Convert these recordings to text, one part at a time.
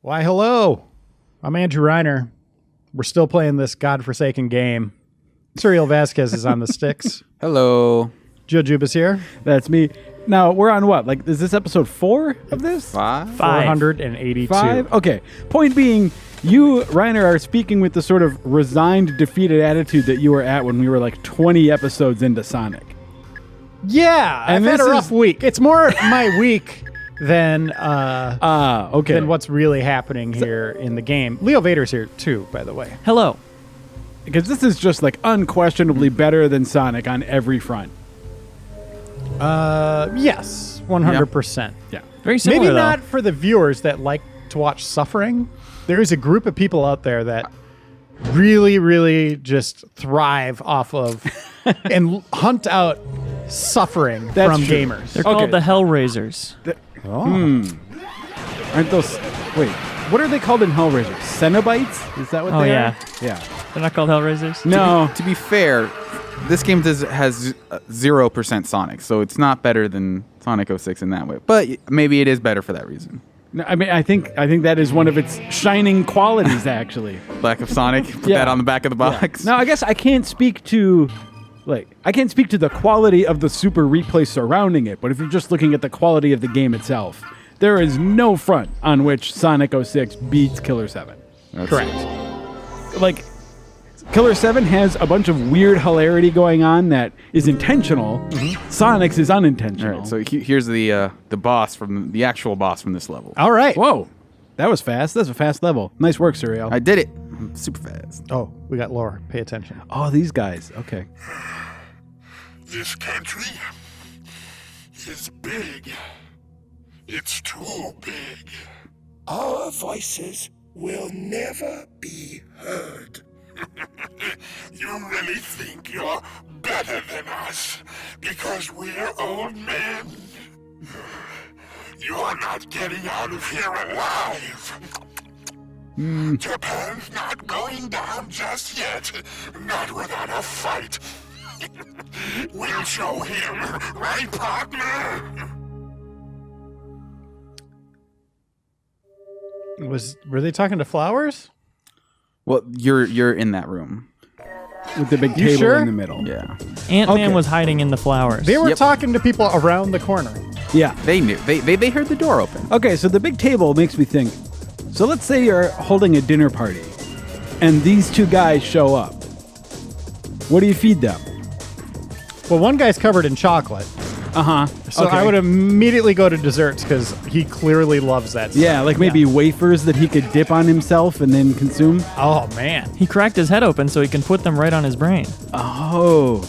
Why, hello. I'm Andrew Reiner. We're still playing this godforsaken game. Suriel Vasquez is on the sticks. Hello. Jojuba's here. That's me. Now, we're on what? Like, is this episode 4 of this? 482. 5? Okay. Point being, you, Reiner, are speaking with the sort of resigned, defeated attitude that you were at when we were like 20 episodes into Sonic. Yeah, And I've had a this rough week. It's more my week than Okay. than what's really happening here in the game. Leo Vader's here too, by the way. Hello. Because this is just like unquestionably better than Sonic on every front. Yes, 100%. Yeah. Very similar, Maybe though. not for the viewers that like to watch suffering. There is a group of people out there that really, really just thrive off of and hunt out suffering That's from true. gamers. They're Okay. called the Hellraisers. Aren't those... Wait. What are they called in Hellraiser? Cenobites? Is that what Oh, they yeah. are? Yeah. They're not called Hellraisers? No. To be fair, this game has 0% Sonic, so it's not better than Sonic 06 in that way. But maybe it is better for that reason. No, I mean, I think that is one of its shining qualities, actually. Lack of Sonic, put Yeah. that on the back of the box. Now, I guess I can't speak to the quality of the super replay surrounding it, but if you're just looking at the quality of the game itself, there is no front on which Sonic 06 beats Killer 7. That's- Correct. Like, Killer 7 has a bunch of weird hilarity going on that is intentional. Sonic's is All unintentional. right, so here's the boss from the actual boss from this level. All right. Whoa, that was fast. That's a fast level. Nice work, Suriel. I did it. I'm super fast. Oh, we got Laura. Pay attention. Oh, these guys. Okay. This country is big. It's too big. Our voices will never be heard. You really think you're better than us because we're old men? You're not getting out of here alive. Japan's not going down just yet. Not without a fight. We'll show him, right, partner? Were they talking to Flowers? Well, you're in that room. With the big You table sure? in the middle. Yeah. Ant-Man Okay. was hiding in the flowers. They were Yep. talking to people around the corner. Yeah. They knew. They heard the door open. Okay, so the big table makes me think. So let's say you're holding a dinner party, and these two guys show up. What do you feed them? Well, one guy's covered in chocolate, so I would immediately go to desserts because he clearly loves that stuff. Yeah, like maybe wafers that he could dip on himself and then consume. Oh, man. He cracked his head open so he can put them right on his brain. Oh,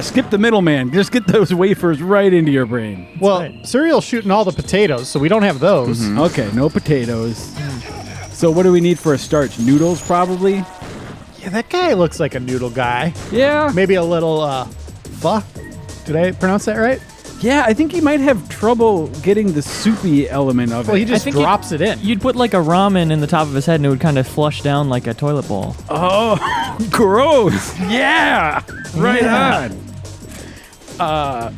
skip the middleman. Just get those wafers right into your brain. Well, right. Cereal's shooting all the potatoes, so we don't have those. Okay, no potatoes. So what do we need for a starch? Noodles, probably? Yeah, that guy looks like a noodle guy. Yeah. Maybe a little, pho? Did I pronounce that right? Yeah, I think he might have trouble getting the soupy element of Well, he it. just think drops it in. You'd put like a ramen in the top of his head and it would kind of flush down like a toilet bowl. Oh, gross! Yeah, right Yeah. on.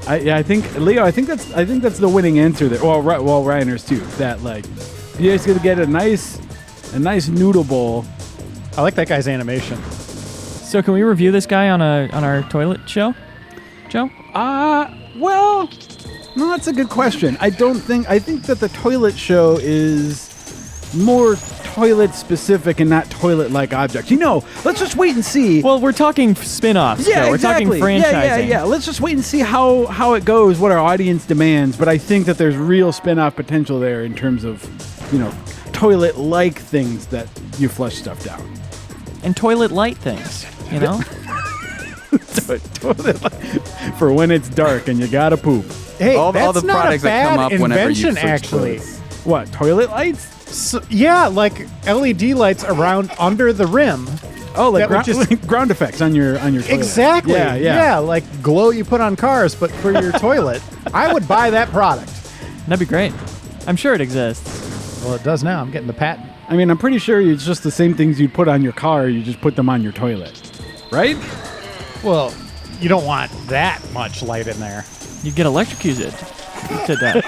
I think Leo. I think that's the winning answer there. Well, Reiner's too. That like, you're just gonna get a nice noodle bowl. I like that guy's animation. So can we review this guy on our toilet show, Joe? Well, no, that's a good question. I think that the toilet show is more toilet specific and not toilet like objects. Let's just wait and see. Well, we're talking spin-offs. Yeah, Joe. We're exactly. talking franchising. Yeah. Let's just wait and see how it goes, what our audience demands. But I think that there's real spin-off potential there in terms of, toilet-like things that you flush stuff down. And toilet light things, you know? For when it's dark and you gotta poop. Hey, All that's the not products a that bad come up whenever you invention, switch actually. clothes. What, toilet lights? So, yeah, like LED lights around under the rim. Oh, like That would just- ground effects on your toilet. Exactly. Yeah. Yeah, like glow you put on cars, but for your toilet. I would buy that product. That'd be great. I'm sure it exists. Well, it does now. I'm getting the patent. I mean, I'm pretty sure it's just the same things you'd put on your car. You just put them on your toilet, right? Well, you don't want that much light in there. You'd get electrocuted to death.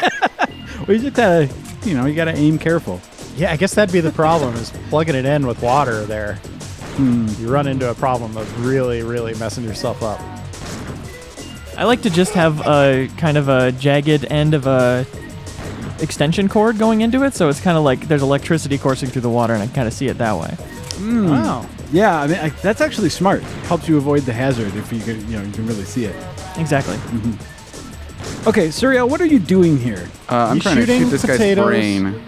Well, you just gotta you know, you got to aim careful. Yeah, I guess that'd be the problem is plugging it in with water there. You run into a problem of really, really messing yourself up. I like to just have a kind of a jagged end of a extension cord going into it, so it's kind of like there's electricity coursing through the water, and I kind of see it that way. Wow. Yeah, I mean, that's actually smart. Helps you avoid the hazard if you can, you can really see it. Exactly. Okay, Suriel, what are you doing here? I'm He's trying to shooting shoot this potatoes. guy's brain.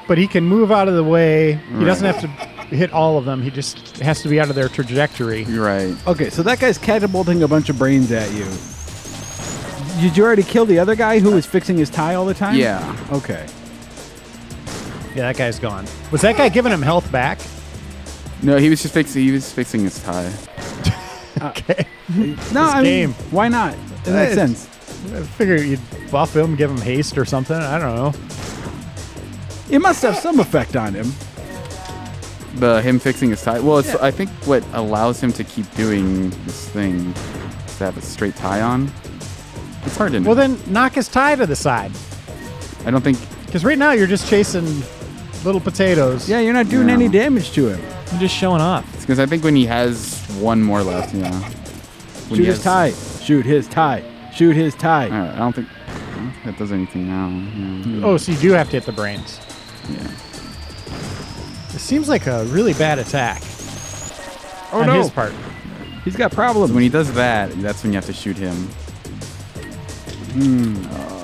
But he can move out of the way. He Right. doesn't have to hit all of them. He just has to be out of their trajectory. You're right. Okay, so that guy's catapulting a bunch of brains at you. Did you already kill the other guy who was fixing his tie all the time? Yeah. Okay. Yeah, that guy's gone. Was that guy giving him health back? No, he was just fixing. He was fixing his tie. Okay. No, I mean, game. why not? It makes sense. I figure you'd buff him, give him haste or something. I don't know. It must have some effect on him. Him fixing his tie. Well, it's I think what allows him to keep doing this thing is to have a straight tie on. It's hard to know. Well, then knock his tie to the side. I don't think. Because right now you're just chasing little potatoes. Yeah, you're not doing No. any damage to him. I'm just showing off. It's because I think when he has one more left, yeah. When Shoot he his has- tie. Shoot his tie. Shoot his tie. I don't think that does anything now. Yeah. Oh, so you do have to hit the brains. Yeah. It seems like a really bad attack Oh, on no. his part. He's got problems. When he does that, that's when you have to shoot him.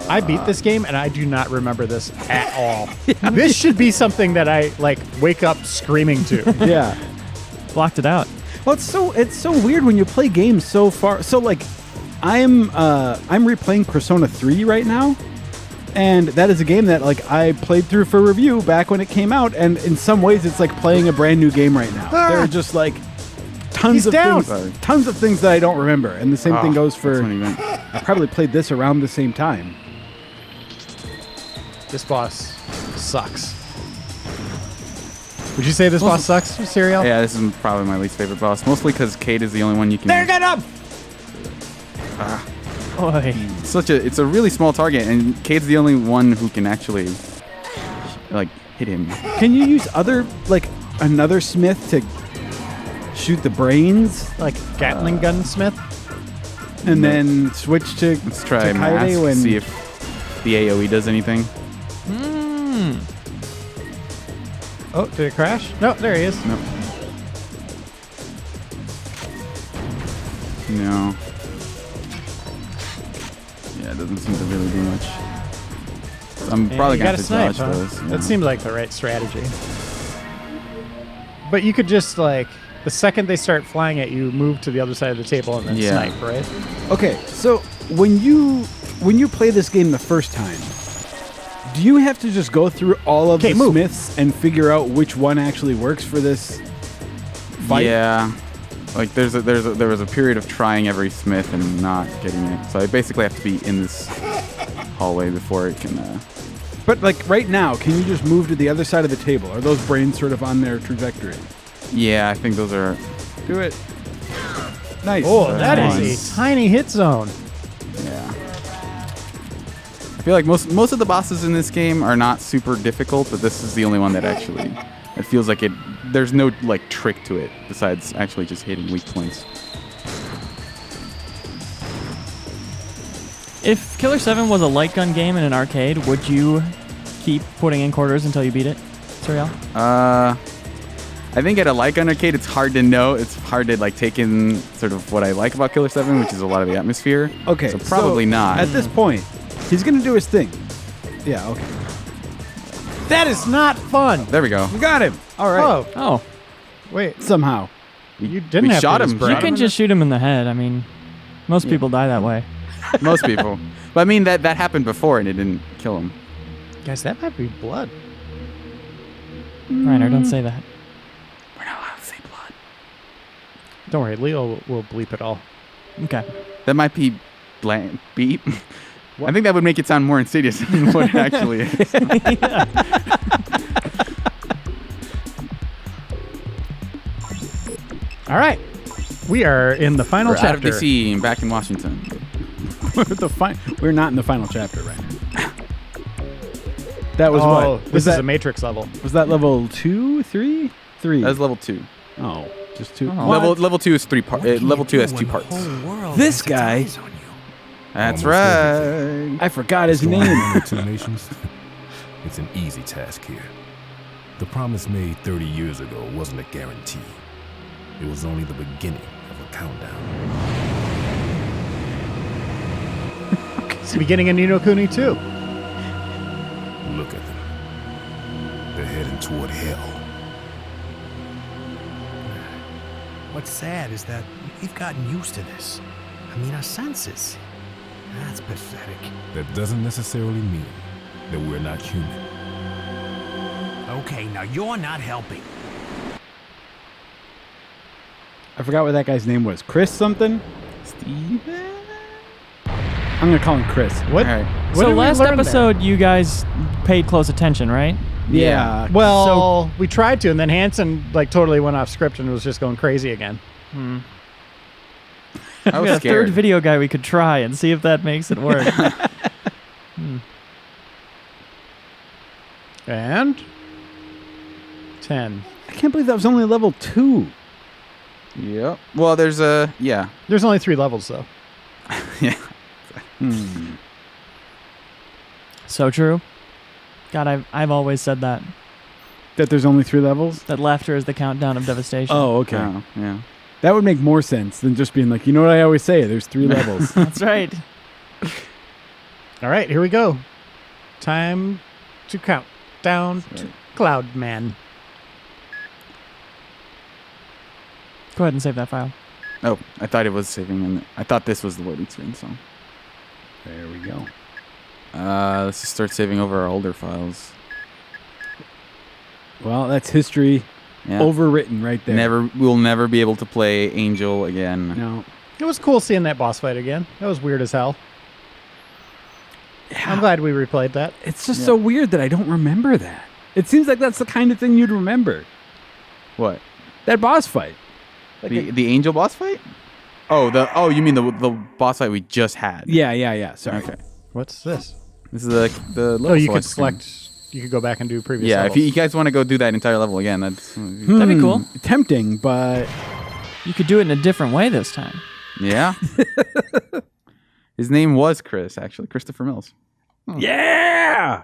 I beat this game and I do not remember this at all. This should be something that I like wake up screaming to. Yeah. Blocked it out. Well, it's so weird when you play games so far. So like, I'm replaying Persona 3 right now, and that is a game that like I played through for review back when it came out, and in some ways it's like playing a brand new game right now. There are just like tons He's down. tons of things that I don't remember, and the same thing goes That's for. when he went. I probably played this around the same time. This boss sucks. Would you say this boss sucks, Suriel? Yeah, this is probably my least favorite boss. Mostly because Kate is the only one you can. get up! Oy. It's a really small target, and Kate's the only one who can actually like hit him. Can you use another smith to shoot the brains, Like Gatling gunsmith? and then switch to Let's try to mask. Kaede when See if the AOE does anything. Oh, did it crash? No, there he is. No. No. Yeah, it doesn't seem to really do much. I'm Yeah, probably you gonna gotta have to snipe, dodge huh? those. That seemed like the right strategy. But you could just like the second they start flying at you, move to the other side of the table and then Yeah. snipe, right? Okay, so when you play this game the first time, do you have to just go through all of the move. smiths and figure out which one actually works for this fight? Yeah. Like there was a period of trying every smith and not getting it. So I basically have to be in this hallway before it can. But like right now, can you just move to the other side of the table? Are those brains sort of on their trajectory? Yeah, I think those are. Do it. Nice. Oh, that Nice. is a tiny hit zone. Yeah. I feel like most of the bosses in this game are not super difficult, but this is the only one that actually. It feels like it. There's no like trick to it besides actually just hitting weak points. If Killer7 was a light gun game in an arcade, would you keep putting in quarters until you beat it, Suriel? I think at a light gun arcade, it's hard to know. It's hard to like take in sort of what I like about Killer7, which is a lot of the atmosphere. Okay. So probably not. At this point, he's gonna do his thing. Yeah. Okay. That is not fun. There we go. We got him. All right. Oh, Oh, wait. Somehow. You didn't we have shot to him. just you brain can him. just shoot him in the head. I mean, most people die that way. Most people. But I mean that happened before and it didn't kill him. Guys, that might be blood. Reiner, don't say that. We're not allowed to say blood. Don't worry, Leo will bleep it all. Okay. That might be beep. I think that would make it sound more insidious than what it actually is. All right. We are in the final We're chapter. out of DC and back in Washington. We're not in the final chapter right now. That was Oh, what? this is a Matrix level. Was that level 2, 3? 3. That was level 2. Oh, just 2. Level 2 is 3 parts. Level 2 has 2 parts. This guy. That's right. I forgot his name. The two nations. It's an easy task here. The promise made 30 years ago wasn't a guarantee. It was only the beginning of a countdown. It's the beginning of Ni no Kuni too. Look at them. They're heading toward hell. What's sad is that we've gotten used to this. I mean, our senses. That's pathetic. That doesn't necessarily mean that we're not human. Okay, now you're not helping. I forgot what that guy's name was. Chris something? Steven? I'm going to call him Chris. What? All right. What So did we last learn episode, you guys paid close attention, right? Yeah. Well, we tried to, and then Hanson like totally went off script and was just going crazy again. I We was got a scared. third video guy we could try and see if that makes it work. And 10. I can't believe that was only level 2. Yep. Well, there's a There's only 3 levels though. yeah. So true. God, I've always said that. That there's only 3 levels? That laughter is the countdown of devastation. Oh, okay. Oh, yeah. That would make more sense than just being like, you know what I always say? There's 3 levels. That's right. All right, here we go. Time to count down to Cloud Man. Go ahead and save that file. Oh, I thought it was saving, and I thought this was the loading screen. So There we go. let's just start saving over our older files. Well, that's history Yeah. overwritten right there. We'll never be able to play Angel again. No. It was cool seeing that boss fight again. That was weird as hell. I'm glad we replayed that. It's just so weird that I don't remember that. It seems like that's the kind of thing you'd remember. What? That boss fight. The Angel boss fight? Oh, you mean the boss fight we just had? Yeah. Sorry. Okay. What's this? This is the level Oh, you could select screen. select. You could go back and do previous. Yeah, levels. if you guys want to go do that entire level again, that's That'd be cool. Tempting, but You could do it in a different way this time. yeah. His name was Chris, actually, Christopher Mills. yeah.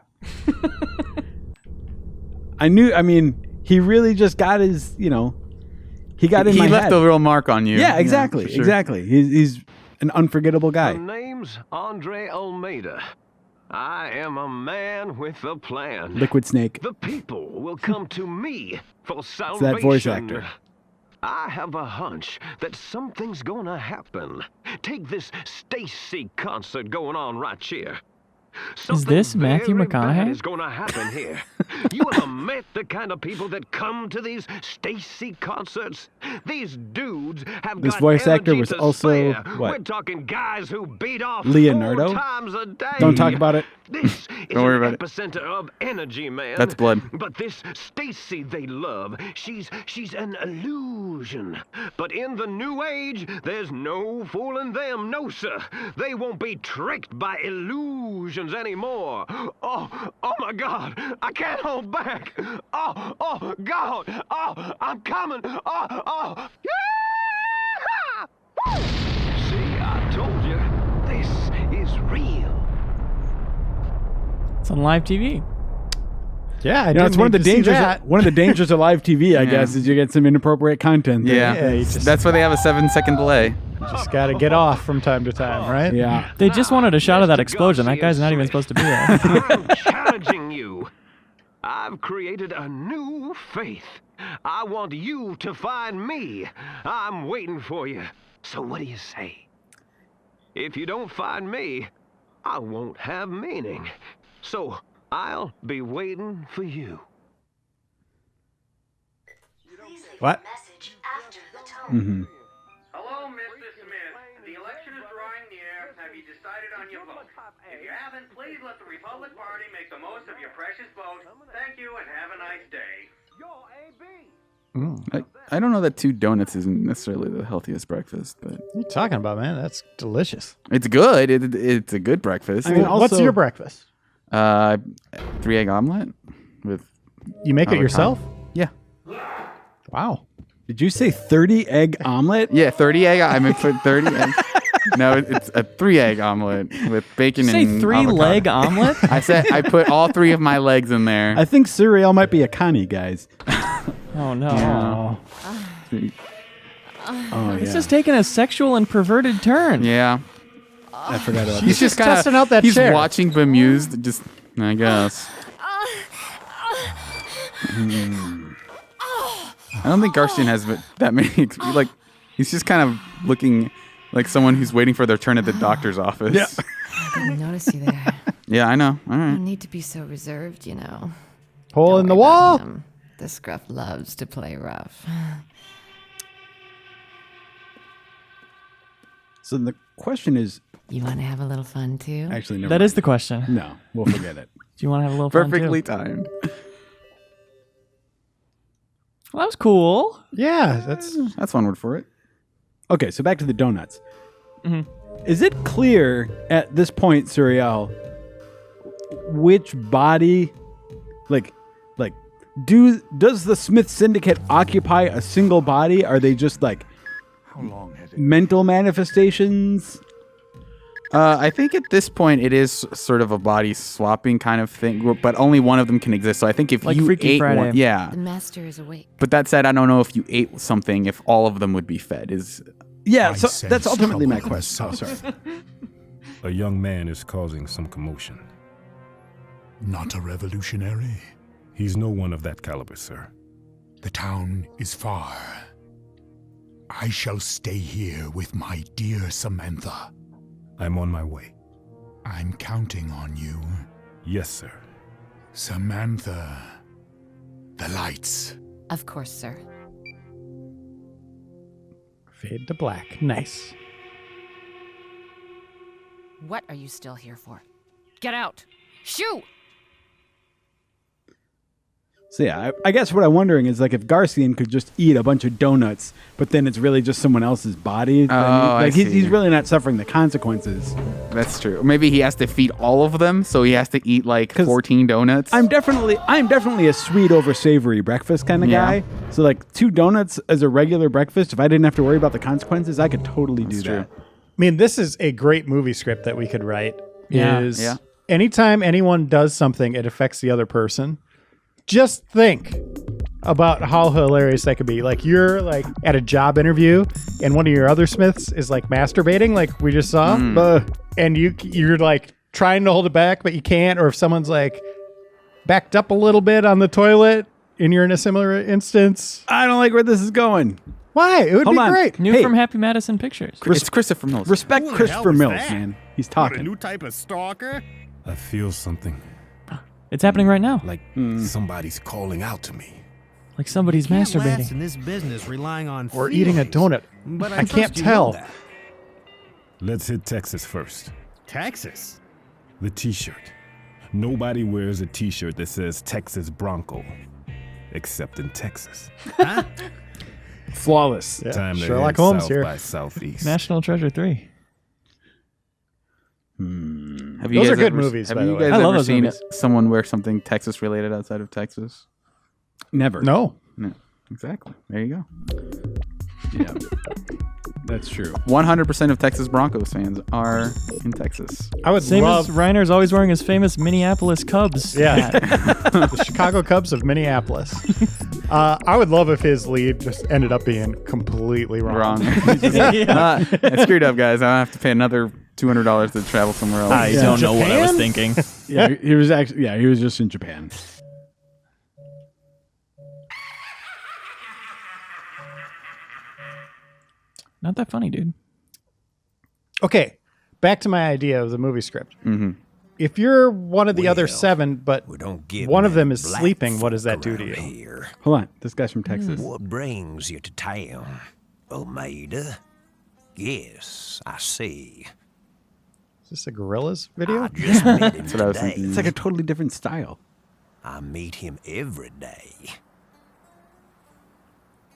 I mean, he really just got his, he got in my He left head. a real mark on you. Yeah, exactly. for sure. Exactly. He's an unforgettable guy. My name's Andre Almeida. I am a man with a plan. Liquid Snake. The people will come to me for salvation. that voice actor. I have a hunch that something's gonna happen. Take this Stacy concert going on right here. Something this Matthew very McConaughey? bad is gonna happen here. You ever met the kind of people that come to these Stacy concerts? These dudes have This got voice actor energy was to also, spare. what? We're talking guys who beat off Leonardo? 4 times a day. Don't talk about it. This is Don't worry an about it. epicenter of energy, man. That's blood. But this Stacy they love, she's an illusion. But in the new age, there's no fooling them, no sir. They won't be tricked by illusions anymore. Oh my God, I can't hold back. Oh God, I'm coming. Yeah! See, I told you, this is real. It's on live TV. Yeah, I It's one of the dangers. That. One of the dangers of live TV, I guess, is you get some inappropriate content. there. Yeah, you just- that's why they have a 7-second delay. Just got to get off from time to time, right? Yeah. They just wanted a shot of that Mr. explosion. That guy's not even Garcia supposed to be there. I'm challenging you. I've created a new faith. I want you to find me. I'm waiting for you. So what do you say? If you don't find me, I won't have meaning. So I'll be waiting for you. What? Hello, Mr. Smith. The election is drawing near. Have you decided on your vote? If you haven't, please let the Republic Party make the most of your precious vote. Thank you and have a nice day. I don't know that 2 donuts isn't necessarily the healthiest breakfast, but What are you talking about, man? That's delicious. it's good. It's a good breakfast. I mean, What's also- your breakfast? 3-egg omelet with. You make it avocado. yourself? Yeah. Wow. Did you say 30-egg omelet? Yeah, 30 egg. I mean, put 30 eggs. No, it's a 3-egg omelet with bacon Say and 3-leg avocado. omelet? I said I put all 3 of my legs in there. I think Suriel might be a Connie, guys. Oh, no. Oh, This yeah. is taking a sexual and perverted turn. Yeah. I forgot about He's just kind testing out that He's chair. watching bemused. Just, I guess. I don't think Garcian has that many. Like, he's just kind of looking like someone who's waiting for their turn at the doctor's office. Yeah. I didn't notice you there. Yeah, I know. All You right. need to be so reserved, you know. Hole Don't in the worry about wall. him. The scruff loves to play rough. So the question is, You want to have a little fun too? actually, never That mind. is the question. Do No, we'll forget it. you want to have a little fun, Perfectly too? timed. Well, that was cool. Yeah, that's one word for it. Okay, so back to the donuts. Is it clear at this point, Suriel, which body, does the Smith Syndicate occupy a single body? Are they just like mental manifestations? I think at this point it is sort of a body swapping kind of thing, but only one of them can exist. So I think if Like you Freaky ate Friday. one, yeah. The master is awake. But that said, I don't know if you ate something, if all of them would be fed. Yeah, I so sense that's ultimately my trouble in the question. Oh, south. sorry. A young man is causing some commotion. Not a revolutionary. He's no one of that caliber, sir. The town is far. I shall stay here with my dear Samantha. I'm on my way. I'm counting on you. Yes, sir. Samantha. The lights. Of course, sir. fade to black. Nice. What are you still here for? Get out! Shoo! So yeah, I guess what I'm wondering is like if Garcian could just eat a bunch of donuts, but then it's really just someone else's body. Then I he's see. really not suffering the consequences. That's true. Maybe he has to feed all of them, so he has to eat like 'Cause 14 donuts. I'm definitely a sweet over savory breakfast kind of Yeah. guy. So like 2 donuts as a regular breakfast, if I didn't have to worry about the consequences, I could totally do true. that. I mean, this is a great movie script that we could write. Yeah. Is Yeah. anytime anyone does something, it affects the other person. Just think about how hilarious that could be. Like you're like at a job interview, and one of your other Smiths is like masturbating, like we just saw, and you're like trying to hold it back, but you can't. Or if someone's like backed up a little bit on the toilet, and you're in a similar instance, I don't like where this is going. why? It would Hold be on. great. New Hey. from Happy Madison Pictures. It's Christopher Mills. Respect Who the Christopher hell was Mills, that? man. He's What, a talking. new type of stalker? I feel something. It's happening right now. Like somebody's calling out to me. Like somebody's Can't last masturbating. in this business relying on Or eating a feelings. donut. But I can't trust you know tell. that. Let's hit Texas first. Texas. The t-shirt. Nobody wears a t-shirt that says Texas Bronco. Except in Texas. Huh? Flawless. Yeah, Time to Sherlock head Holmes south here. by southeast. National Treasure 3. Have Those are good ever- movies, Have by you the way. guys I love ever those seen movies. someone wear something Texas related outside of Texas? Never. No. No, exactly. There you go. Yeah. That's true. 100% of Texas Broncos fans are in Texas. I would Same love as Reiner's always wearing his famous Minneapolis Cubs. Yeah. hat. the Chicago Cubs of Minneapolis. I would love if his lead just ended up being completely wrong. I screwed up, guys. I have to pay another $200 to travel somewhere else. I don't know what I was thinking. Yeah, he was actually. Yeah, he was just in Japan. Not that funny, dude. Okay, back to my idea of the movie script. Mm-hmm. If you're one of the other Well, 7, but We don't get one of them many is black sleeping, what does folk that do to around you? Here. Hold on, this guy's from Texas. What brings you to town, Omeda? Yes, I see. Is this a Gorillaz video? I just met him what I was today. thinking. It's like a totally different style. I meet him every day.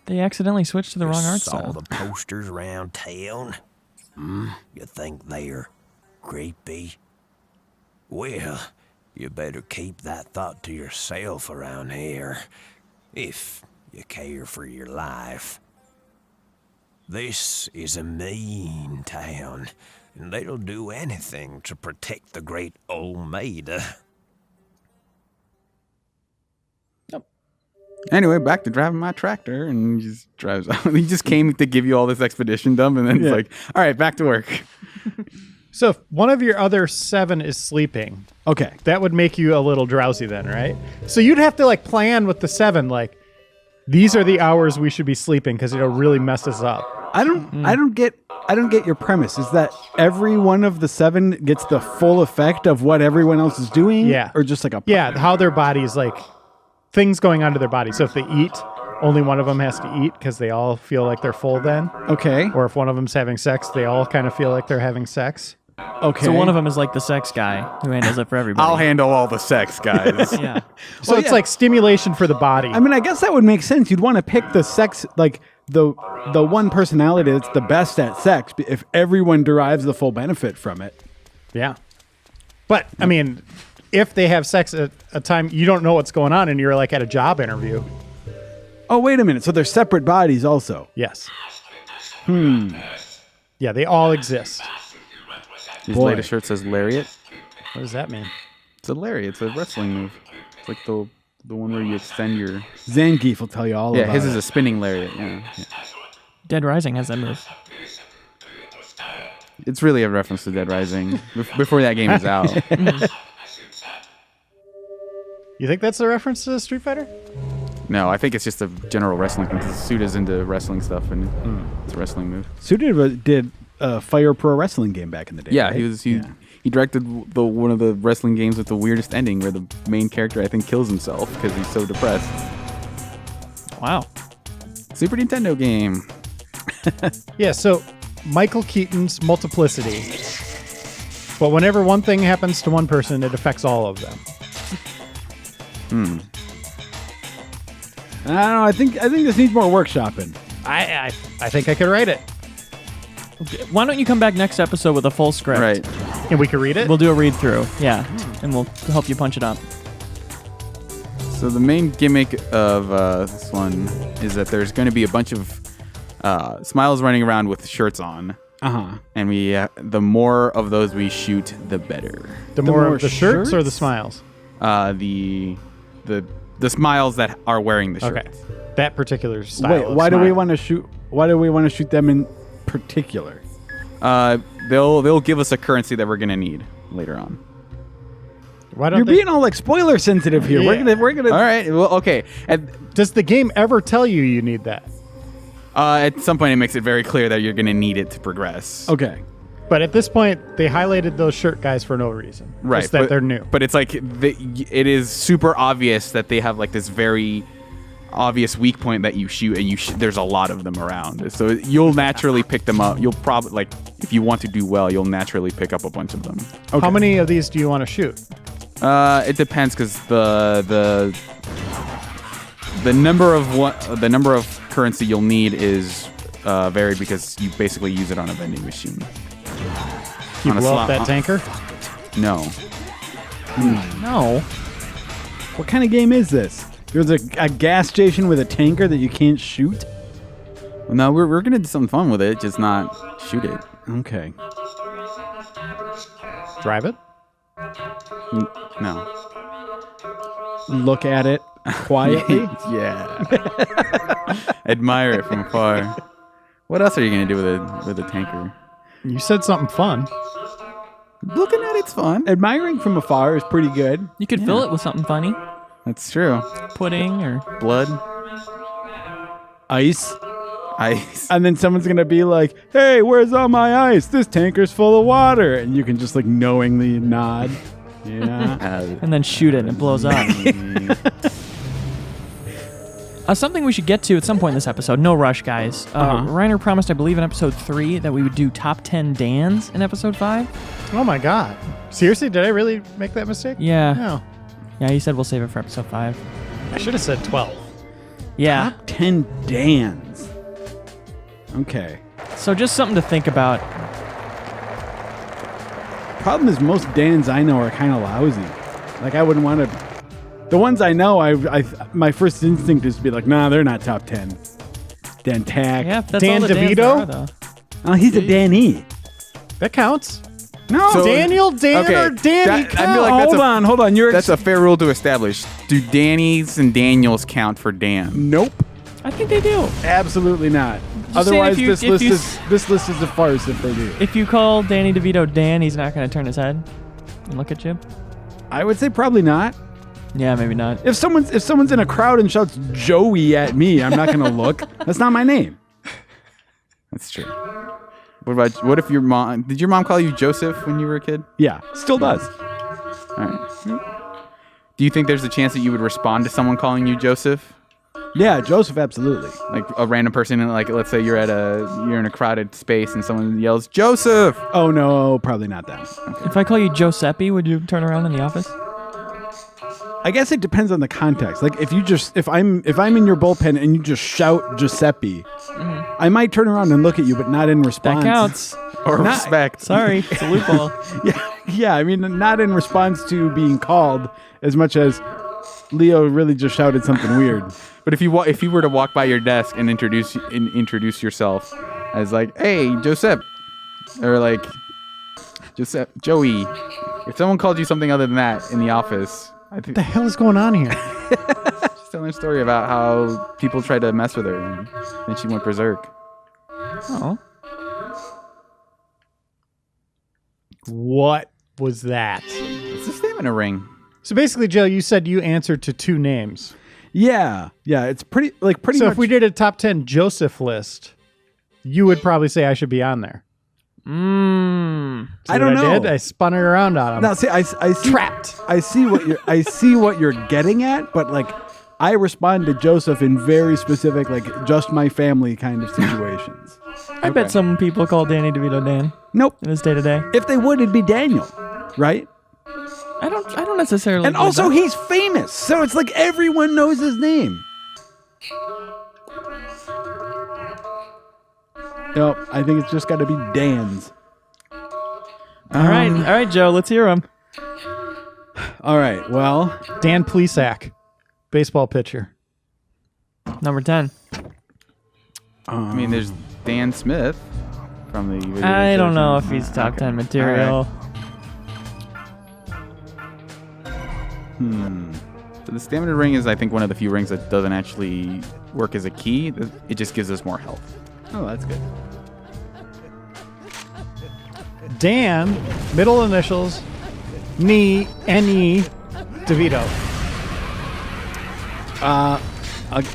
They accidentally switched to the wrong art Saw style. the posters around town. You think they're creepy? Well, You better keep that thought to yourself around here, if you care for your life. This is a mean town, and they'll do anything to protect the great old maid. Anyway, back to driving my tractor, and he just drives out. He just came to give you all this expedition dump, and then it's like, all right, back to work. So if one of your other 7 is sleeping, Okay. that would make you a little drowsy then, right? So you'd have to like plan with the 7, like these are the hours we should be sleeping because it'll really mess us up. I don't get your premise. Is that every one of the 7 gets the full effect of what everyone else is doing? Yeah. Or just like a Yeah, how their bodies, like things going on to their body. So if they eat, only one of them has to eat because they all feel like they're full then. Okay. Or if one of them's having sex, they all kind of feel like they're having sex. Okay. So one of them is like the sex guy who handles it for everybody. I'll handle all the sex, guys. Yeah. So it's like stimulation for the body. I mean, I guess that would make sense. You'd want to pick the sex, like the one personality that's the best at sex, if everyone derives the full benefit from it. Yeah. But, I mean, if they have sex at a time you don't know what's going on and you're like at a job interview. Oh, wait a minute. So they're separate bodies also. Yes. Yeah, they all exist. His latest shirt says lariat. What does that mean? It's a lariat. It's a wrestling move. It's like the one where you extend your... Zangief will tell you all about it. Yeah, his is a spinning lariat. Yeah. Dead Rising has that move. It's really a reference to Dead Rising before that game is out. You think that's a reference to Street Fighter? No, I think it's just a general wrestling thing. Suda's into wrestling stuff, and it's a wrestling move. Suda did a Fire Pro Wrestling game back in the day. Yeah, right? he directed one of the wrestling games with the weirdest ending, where the main character I think kills himself because he's so depressed. Wow. Super Nintendo game. Yeah, so Michael Keaton's Multiplicity. But whenever one thing happens to one person, it affects all of them. I don't know. I think this needs more workshopping. I think I could write it. Why don't you come back next episode with a full script? Right. And we can read it? We'll do a read through. Yeah. And we'll help you punch it up. So the main gimmick of this one is that there's going to be a bunch of Smiles running around with shirts on. And the more of those we shoot, the better. The more of the shirts or the smiles? The Smiles that are wearing the shirts. Okay. That particular style. Wait, of why do smile. we want to shoot? Why do we want to shoot them in particular? They'll give us a currency that we're gonna need later on. Why don't You're they- being all like spoiler sensitive here. Yeah. We're gonna. All right. Well, okay. Does the game ever tell you need that? At some point, it makes it very clear that you're gonna need it to progress. Okay. But at this point, they highlighted those shirt guys for no reason. Right. Just that they're new. But it's like it is super obvious that they have like this very obvious weak point that you shoot, and there's a lot of them around. So you'll naturally pick them up. You'll probably, like, if you want to do well, you'll naturally pick up a bunch of them. Okay. How many of these do you want to shoot? It depends, because the number of currency you'll need is varied, because you basically use it on a vending machine. You blow up that tanker? No. No. What kind of game is this? There's a gas station with a tanker that you can't shoot? No, we're gonna do something fun with it, just not shoot it. Okay. Drive it? No. Look at it quietly? Yeah. Admire it from afar. What else are you gonna do with a tanker? You said something fun. Looking at it's fun. Admiring from afar is pretty good. You could fill it with something funny. That's true. Pudding or blood. Ice. Ice. And then someone's going to be like, hey, where's all my ice? This tanker's full of water. And you can just like knowingly nod. Yeah. and then shoot it and it blows up. Something we should get to at some point in this episode. No rush, guys. Reiner promised, I believe, in episode 3 that we would do top 10 Dans in episode 5. Oh my god. Seriously? Did I really make that mistake? Yeah. No. Yeah, he said we'll save it for episode 5. I should have said 12. Yeah. Top 10 Dans. Okay. So just something to think about. Problem is most Dans I know are kind of lousy. Like I wouldn't want to. The ones I know, my first instinct is to be like, nah, they're not top 10. Dan Tack. Yeah, that's Dan all the Dans DeVito? there are, though. Oh, he's a Danny. That counts. No, So- Daniel, Dan, okay, or Danny. that- I feel like that's hold on. That's a fair rule to establish. Do Danny's and Daniels count for Dan? Nope. I think they do. Absolutely not. saying Otherwise, if you- this if list you is a farce if they do. If you call Danny DeVito Dan, he's not going to turn his head and look at you. I would say probably not. Yeah, maybe not. If someone's in a crowd and shouts Joey at me, I'm not going to look. That's not my name. That's true. What if your mom? Did your mom call you Joseph when you were a kid? Yeah, still does. All right. Do you think there's a chance that you would respond to someone calling you Joseph? Yeah, Joseph, absolutely. Like a random person, like let's say you're in a crowded space and someone yells Joseph. Oh no, probably not that. If I call you Giuseppe, would you turn around in the office? I guess it depends on the context. Like if I'm in your bullpen and you just shout Giuseppe, I might turn around and look at you, but not in response. That counts. Or respect. Sorry, it's a loophole. Yeah. I mean, not in response to being called as much as Leo really just shouted something weird. But if you were to walk by your desk and introduce yourself as like, hey, Joseph, or like, Joseph, Joey, if someone called you something other than that in the office, I think What the hell is going on here? she's telling a story about how people tried to mess with her and then she went berserk. Oh. What was that? It's a stamina ring. So basically, Joe, you said you answered to 2 names. Yeah, it's pretty So much. if we did a top 10 Joseph list, you would probably say I should be on there. I don't know. I did? I spun it around on him. Now, see, I see Trapped. I see what you're getting at, but like, I respond to Joseph in very specific, like just my family kind of situations. I bet some people call Danny DeVito Dan Nope. in his day to day. If they would, it'd be Daniel, right? I don't necessarily. And believe also, that. he's famous, so it's like everyone knows his name. Nope, I think it's just got to be Dan's. All right, Joe. Let's hear him. All right, well, Dan Plesac, baseball pitcher. Number 10. I mean, there's Dan Smith from the video I don't know if version. he's top Okay. 10 material. So the stamina ring is, I think, one of the few rings that doesn't actually work as a key. It just gives us more health. oh, that's good. Dan, middle initials, N-E, DeVito.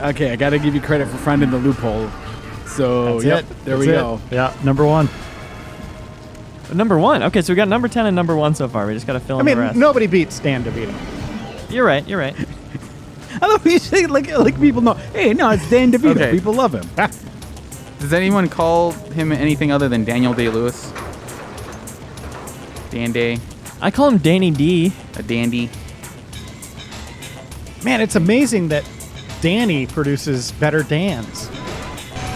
Okay, I got to give you credit for finding the loophole. So, That's there it. we That's go. it. Yeah, number 1. Number 1. Okay, so we got number 10 and number 1 so far. We just got to fill I in the mean, rest. nobody beats Dan DeVito. You're right. I love when you say like people know. Hey, no, it's Dan DeVito. Okay. People love him. Does anyone call him anything other than Daniel Day-Lewis? Dan Day, I call him Danny D. a dandy. Man, it's amazing that Danny produces better Dans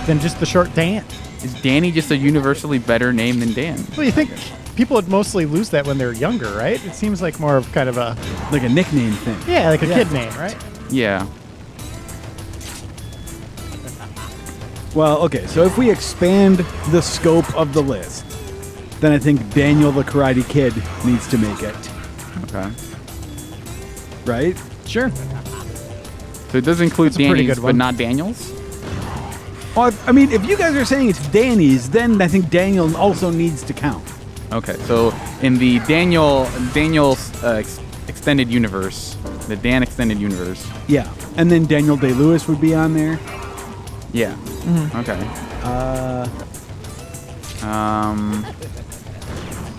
than just the short Dan. Is Danny just a universally better name than Dan? Well, you think people would mostly lose that when they're younger, right? It seems like more of kind of a... Like a nickname thing. Yeah, like a kid name, right? Yeah. Well, okay, so if we expand the scope of the list, then I think Daniel the Karate Kid needs to make it, Okay. right? Sure. So it does include That's a pretty Danny's, good but one. not Daniel's? Well, I mean, if you guys are saying it's Danny's, then I think Daniel also needs to count. Okay, so in the Daniel's extended universe, the Dan extended universe. Yeah. And then Daniel Day-Lewis would be on there. Yeah. Okay.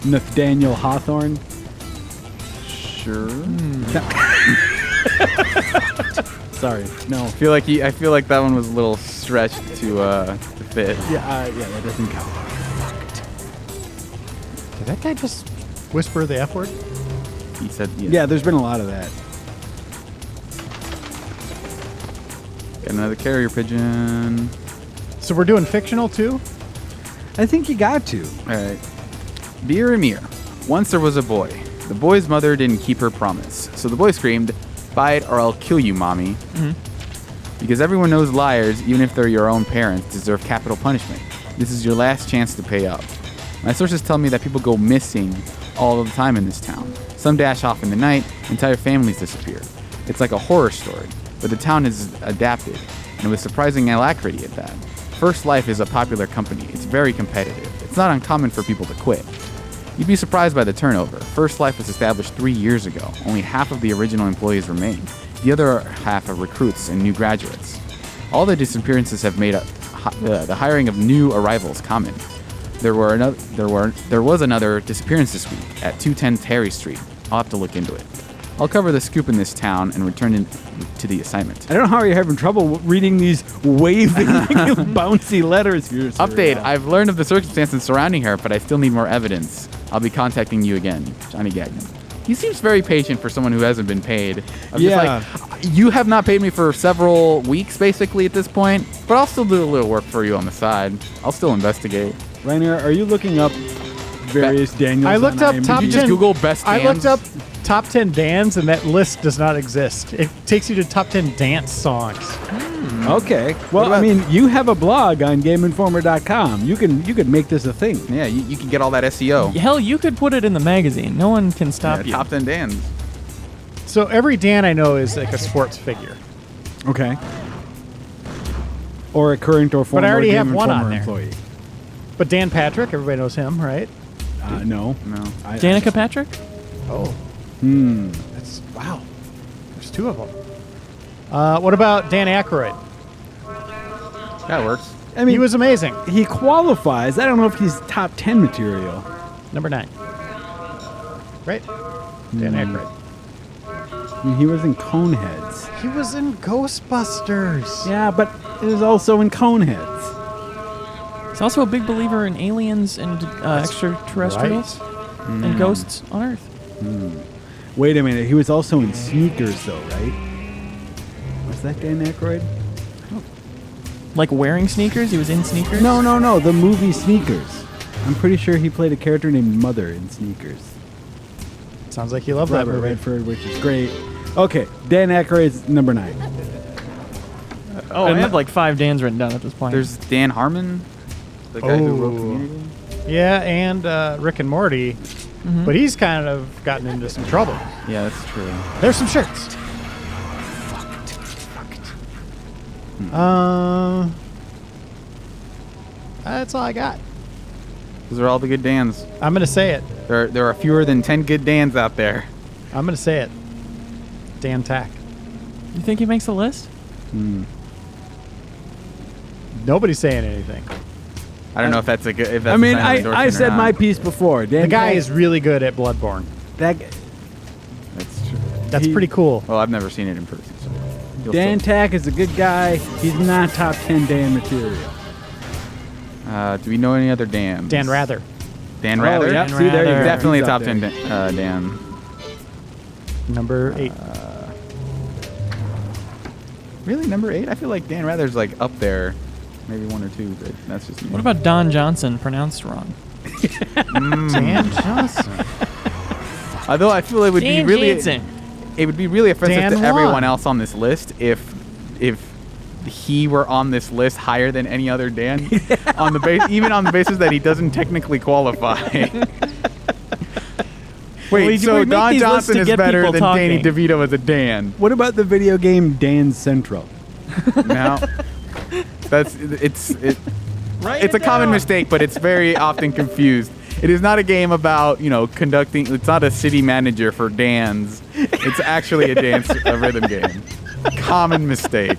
Nathaniel Hawthorne. Sure. Sorry, no. I feel like that one was a little stretched to fit. Yeah, that doesn't count. Did that guy just whisper the F word? He said, Yeah, there's been a lot of that. Got another carrier pigeon. So we're doing fictional too? I think you got to. All right. Dear Amir, once there was a boy. The boy's mother didn't keep her promise, so the boy screamed, "Buy it or I'll kill you, mommy." Because everyone knows liars, even if they're your own parents, deserve capital punishment. This is your last chance to pay up. My sources tell me that people go missing all the time in this town. Some dash off in the night, entire families disappear. It's like a horror story, but the town has adapted, and with surprising alacrity at that. First Life is a popular company. It's very competitive. It's not uncommon for people to quit. You'd be surprised by the turnover. First Life was established 3 years ago. Only half of the original employees remain. The other half are recruits and new graduates. All the disappearances have made the hiring of new arrivals common. There was another disappearance this week at 210 Terry Street. I'll have to look into it. I'll cover the scoop in this town and return to the assignment. I don't know how you're having trouble reading these waving, bouncy letters here. Update, I've learned of the circumstances surrounding her, but I still need more evidence. I'll be contacting you again, Johnny Gagnon. He seems very patient for someone who hasn't been paid. I'm just like, you have not paid me for several weeks, basically, at this point, but I'll still do a little work for you on the side. I'll still investigate. Reiner, are you looking up various Daniels? I looked up top 10. Did you just Google best Dans? I looked up top 10 Dans, and that list does not exist. It takes you to top 10 dance songs. Okay. Well, I mean, you have a blog on GameInformer.com. You could make this a thing. Yeah, you can get all that SEO. Hell, you could put it in the magazine. No one can stop you. Top 10 Dans. So every Dan I know is like a sports figure. Okay. Or a current or former But I already Game have one Informer on there. employee. But Dan Patrick, everybody knows him, right? No. Danica Patrick? Oh. That's wow. There's two of them. What about Dan Aykroyd? That works. I mean, He was amazing. he qualifies. I don't know if he's top 10 material. Number 9. Right? Dan Aykroyd. I mean, he was in Coneheads. He was in Ghostbusters. Yeah, but he was also in Coneheads. He's also a big believer in aliens and extraterrestrials and ghosts on Earth. Wait a minute. He was also in Sneakers, though, right? Was that Dan Aykroyd? Like wearing sneakers? He was in sneakers? No. The movie Sneakers. I'm pretty sure he played a character named Mother in Sneakers. Sounds like you love that Robert movie. Redford, which is great. Okay, Dan Aykroyd's number 9. Oh, I have like 5 Dans written down at this point. There's Dan Harmon, the guy who wrote Community. Yeah, and Rick and Morty. But he's kind of gotten into some trouble. Yeah, that's true. There's some shirts. That's all I got. Those are all the good Dans. I'm gonna say it. There are fewer than 10 good Dans out there. I'm gonna say it. Dan Tack. You think he makes the list? Nobody's saying anything. I don't know if that's a good. If that's I mean, a sign of endorsement I or said not. my piece before. Dan The guy Tack- is really good at Bloodborne. that. That's true. That's pretty cool. Well, I've never seen it in person. So you'll Dan still- Tack is a good guy. He's not top 10 Dan material. do we know any other Dans? Dan Rather. Dan Oh, Rather? yeah. See, there you go. Definitely a He's up top 10 there. Dan. Number 8. Really, number 8? I feel like Dan Rather's like up there. Maybe 1 or 2, but that's just me. What about Don Johnson, pronounced wrong? Dan Johnson. Although I feel it would Dan be really, Jansen. it would be really offensive Dan to everyone Juan. else on this list if he were on this list higher than any other Dan, on the even on the basis that he doesn't technically qualify. Wait, we so make Don these lists Johnson to is get better people than Danny talking. DeVito as a Dan? What about the video game Dan Central? Now, it's a common mistake, but it's very often confused. It is not a game about, conducting. It's not a city manager for Dans. It's actually a rhythm game. Common mistake.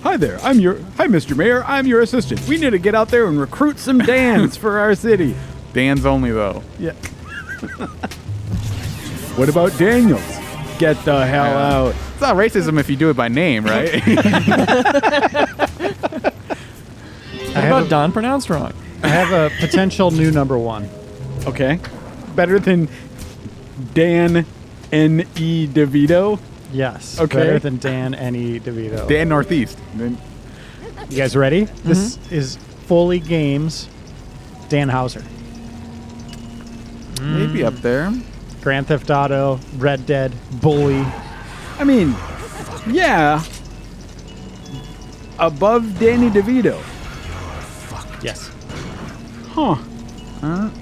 Hi there. Hi, Mr. Mayor. I'm your assistant. We need to get out there and recruit some Dans for our city. Dan's only though. Yeah. What about Daniels? Get the hell out. It's not racism if you do it by name, right? What about Don pronounced wrong? I have a potential new number 1. Okay. Better than Dan N.E. DeVito? Yes. Okay. Better than Dan N.E. DeVito. Dan Northeast. You guys ready? This is Foley Games. Dan Hauser. Maybe up there. Grand Theft Auto, Red Dead, Bully. I mean, yeah. Above Danny DeVito. Yes. Huh.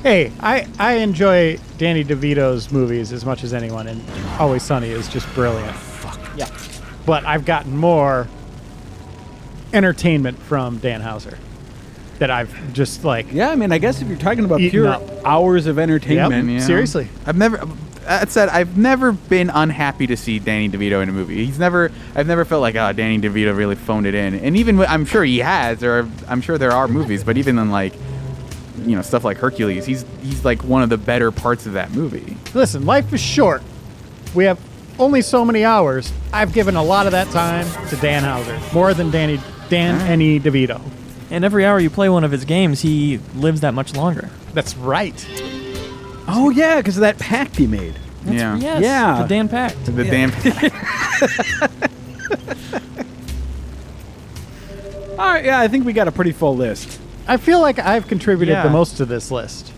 Hey, I enjoy Danny DeVito's movies as much as anyone, and Always Sunny is just brilliant. Yeah. But I've gotten more entertainment from Dan Houser that I've just like. Yeah, I mean, I guess if you're talking about Eaten pure up. hours of entertainment. Yep. Seriously. I've never been unhappy to see Danny DeVito in a movie. I've never felt like, oh, Danny DeVito really phoned it in. And even, I'm sure he has, or I'm sure there are movies, but even in like, stuff like Hercules, he's like one of the better parts of that movie. Listen, life is short. We have only so many hours. I've given a lot of that time to Dan Houser, more than Dan any DeVito. And every hour you play one of his games, he lives that much longer. That's right. Oh, yeah, because of that pact he made. Yeah. Yes, Yeah. the Dan Pact. The damn. All right, yeah, I think we got a pretty full list. I feel like I've contributed Yeah. the most to this list.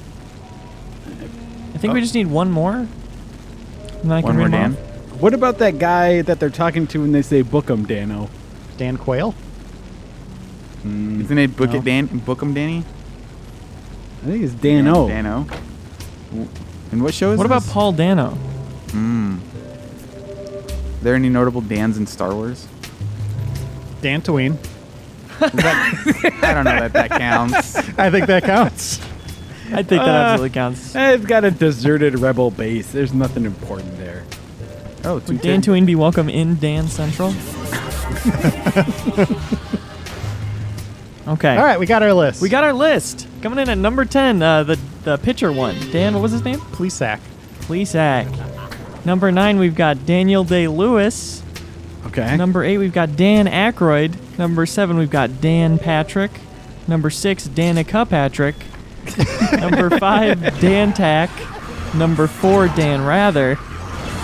I think we just need one more. And then I One can more read them Dan. off. What about that guy that they're talking to when they say book 'em, Dano? Dan Quayle? Isn't it Book It Dan? Book 'em, Danny? I think it's Dano. Dano. And what show is What about this? Paul Dano? Are there any notable Dans in Star Wars? Dan Tween. I don't know that counts. I think that counts. I think that absolutely counts. It's got a deserted rebel base. There's nothing important there. Oh, Would Dan Tween be welcome in Dan Central? Okay. All right, we got our list. We got our list. Coming in at number 10, the pitcher one. Dan, what was his name? Plesac. Plesac. Number 9, we've got Daniel Day-Lewis. Okay. Number 8, we've got Dan Aykroyd. Number 7, we've got Dan Patrick. Number 6, Danica Patrick. Number 5, Dan Tack. Number 4, Dan Rather.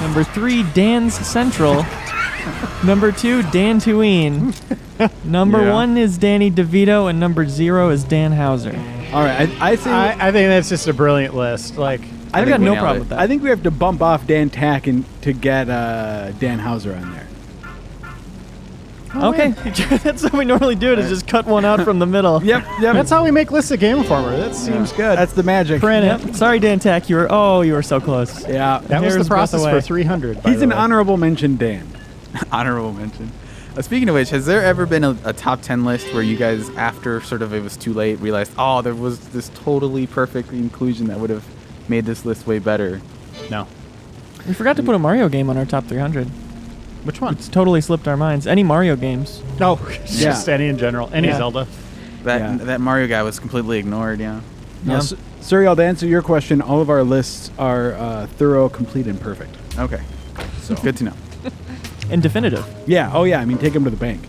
Number 3, Dan's Central. Number 2, Dan Tween. Number 1 is Danny DeVito, and number 0 is Dan Houser. All right, I think I think that's just a brilliant list. Like, I've got no problem with that. I think we have to bump off Dan Tack to get Dan Houser on there. Okay, that's how we normally do it, is just cut one out from the middle. Yep. that's how we make lists of Game Informer. That seems good. That's the magic. Print Yep. it. Sorry, Dan Tack, you were so close. Yeah. That was Hair's the breadth process away. for 300. by He's the an way. honorable mention, Dan. Honorable mention. Speaking of which, has there ever been a top 10 list where you guys, after sort of it was too late, realized, oh, there was this totally perfect inclusion that would have made this list way better? No. We forgot to put a Mario game on our top 300. Which one? It's totally slipped our minds. Any Mario games. No, just any in general. Any Yeah. Zelda. That Mario guy was completely ignored, yeah. Now, Yeah. Suriel, to answer your question, all of our lists are thorough, complete, and perfect. Okay. So good to know. And definitive. Yeah. Oh, yeah. I mean, take them to the bank.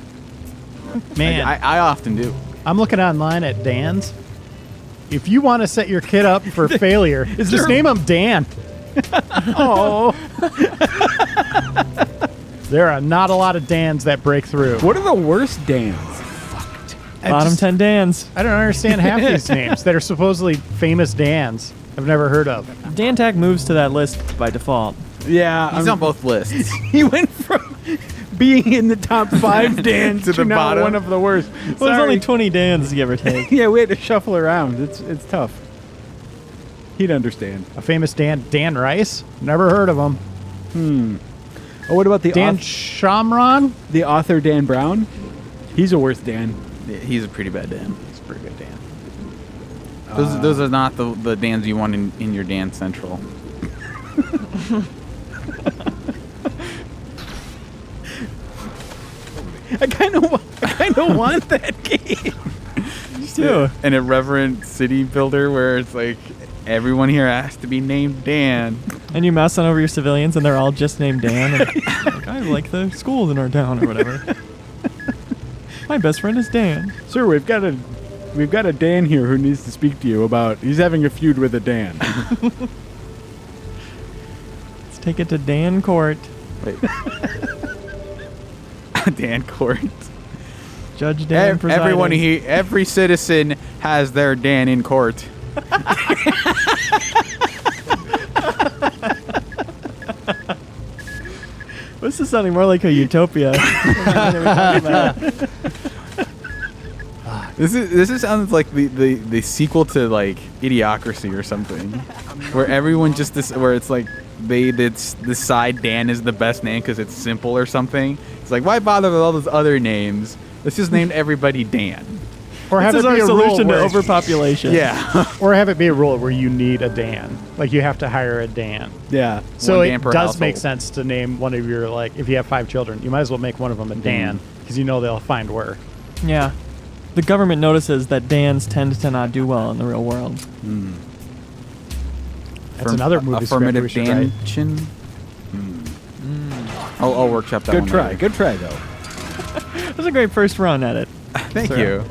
Man, I often do. I'm looking online at Dan's. If you want to set your kid up for failure, just name him Dan. Oh. There are not a lot of Dans that break through. What are the worst Dans? Bottom 10 Dans. I don't understand half these names that are supposedly famous Dans I've never heard of. Dan Tack moves to that list by default. Yeah. He's on both lists. He went from being in the top 5 Dans To the now bottom. one of the worst. Well, there's only 20 Dans, give or take. Yeah, we had to shuffle around. It's tough. He'd understand. A famous Dan Rice? Never heard of him. Oh, what about the Dan Shamron? the author Dan Brown? He's a worse Dan. He's a pretty bad Dan. He's a pretty good Dan. Those are not the Dans you want in your Dan Central. I kind of want that game. Too. An irreverent city builder where it's like everyone here has to be named Dan. And you mouse on over your civilians, and they're all just named Dan. And, like, I like the schools in our town or whatever. My best friend is Dan. Sir, we've got a Dan here who needs to speak to you about. He's having a feud with a Dan. Let's take it to Dan Court. Wait. Dan Court. Judge Dan presiding. Everyone here, every citizen has their Dan in court. This is sounding more like a utopia. This sounds like the sequel to like Idiocracy or something, where everyone just where it's like they decide Dan is the best name because it's simple or something. It's like, why bother with all those other names? Let's just name everybody Dan. Or have This it is be our a rule solution to where- overpopulation. Yeah. Or have it be a rule where you need a Dan. Like you have to hire a Dan. Yeah. So One it Dan per does make household. sense to name one of your, like, if you have 5 children, you might as well make one of them a Dan because you know they'll find work. Yeah. The government notices that Dans tend to not do well in the real world. That's another movie script we Affirmative should write. Dan-chin. I'll workshop that Good one try. later. Good try, though. That was a great first run at it. Thank Sir. you.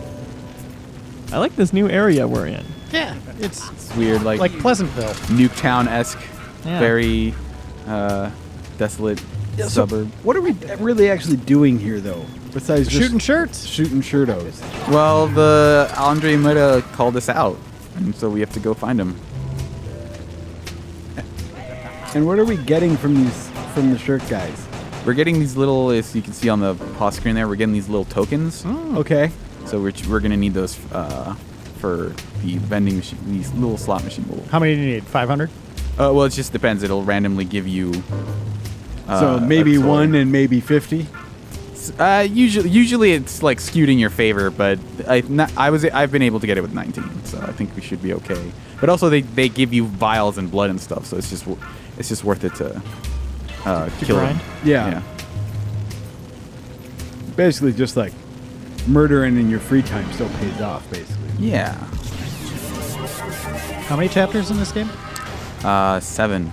I like this new area we're in. Yeah, it's It's weird, like Pleasantville. Nuketown-esque, Yeah. very desolate suburb. What are we really actually doing here, though? Besides just Shooting shirts. shooting shirtos. Well, the Andre Muda called us out, and so we have to go find him. And what are we getting from the shirt guys? We're getting these little, as you can see on the pause screen there, we're getting these little tokens. Okay. So we're gonna need those for the vending machine, these little slot machine. How many do you need? 500? Well, it just depends. It'll randomly give you. So maybe a toy. 1 and maybe 50. Usually it's like skewed in your favor, but I've been able to get it with 19, so I think we should be okay. But also they give you vials and blood and stuff, so it's just worth it to kill grind? him. Yeah. Basically, just like murdering in your free time still pays off, basically. Yeah. How many chapters in this game? 7.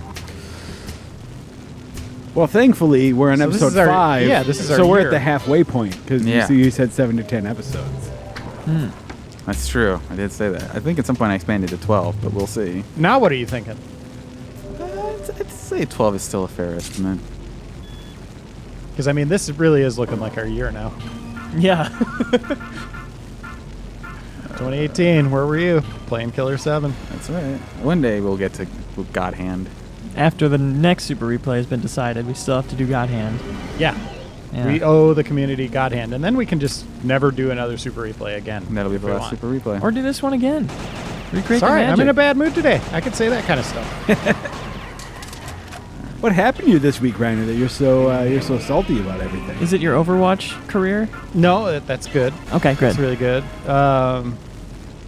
Well, thankfully, we're on So this episode is our- 5. yeah, this is our So we're year. at the halfway point because Yeah. you said 7 to 10 episodes. That's true. I did say that. I think at some point I expanded to 12, but we'll see. Now what are you thinking? I'd say 12 is still a fair estimate. Because, I mean, this really is looking like our year now. Yeah. 2018, where were you? Playing Killer7. That's right. One day we'll get to God Hand. After the next Super Replay has been decided, we still have to do God Hand. Yeah. Yeah. We owe the community God Hand. And then we can just never do another Super Replay again. And that'll be if the we last want. Super Replay. Or do this one again. Recreate Sorry, the magic. I'm in a bad mood today. I could say that kind of stuff. What happened to you this week, Reiner, that you're so salty about everything? Is it your Overwatch career? No, that's good. Okay, good. That's really good.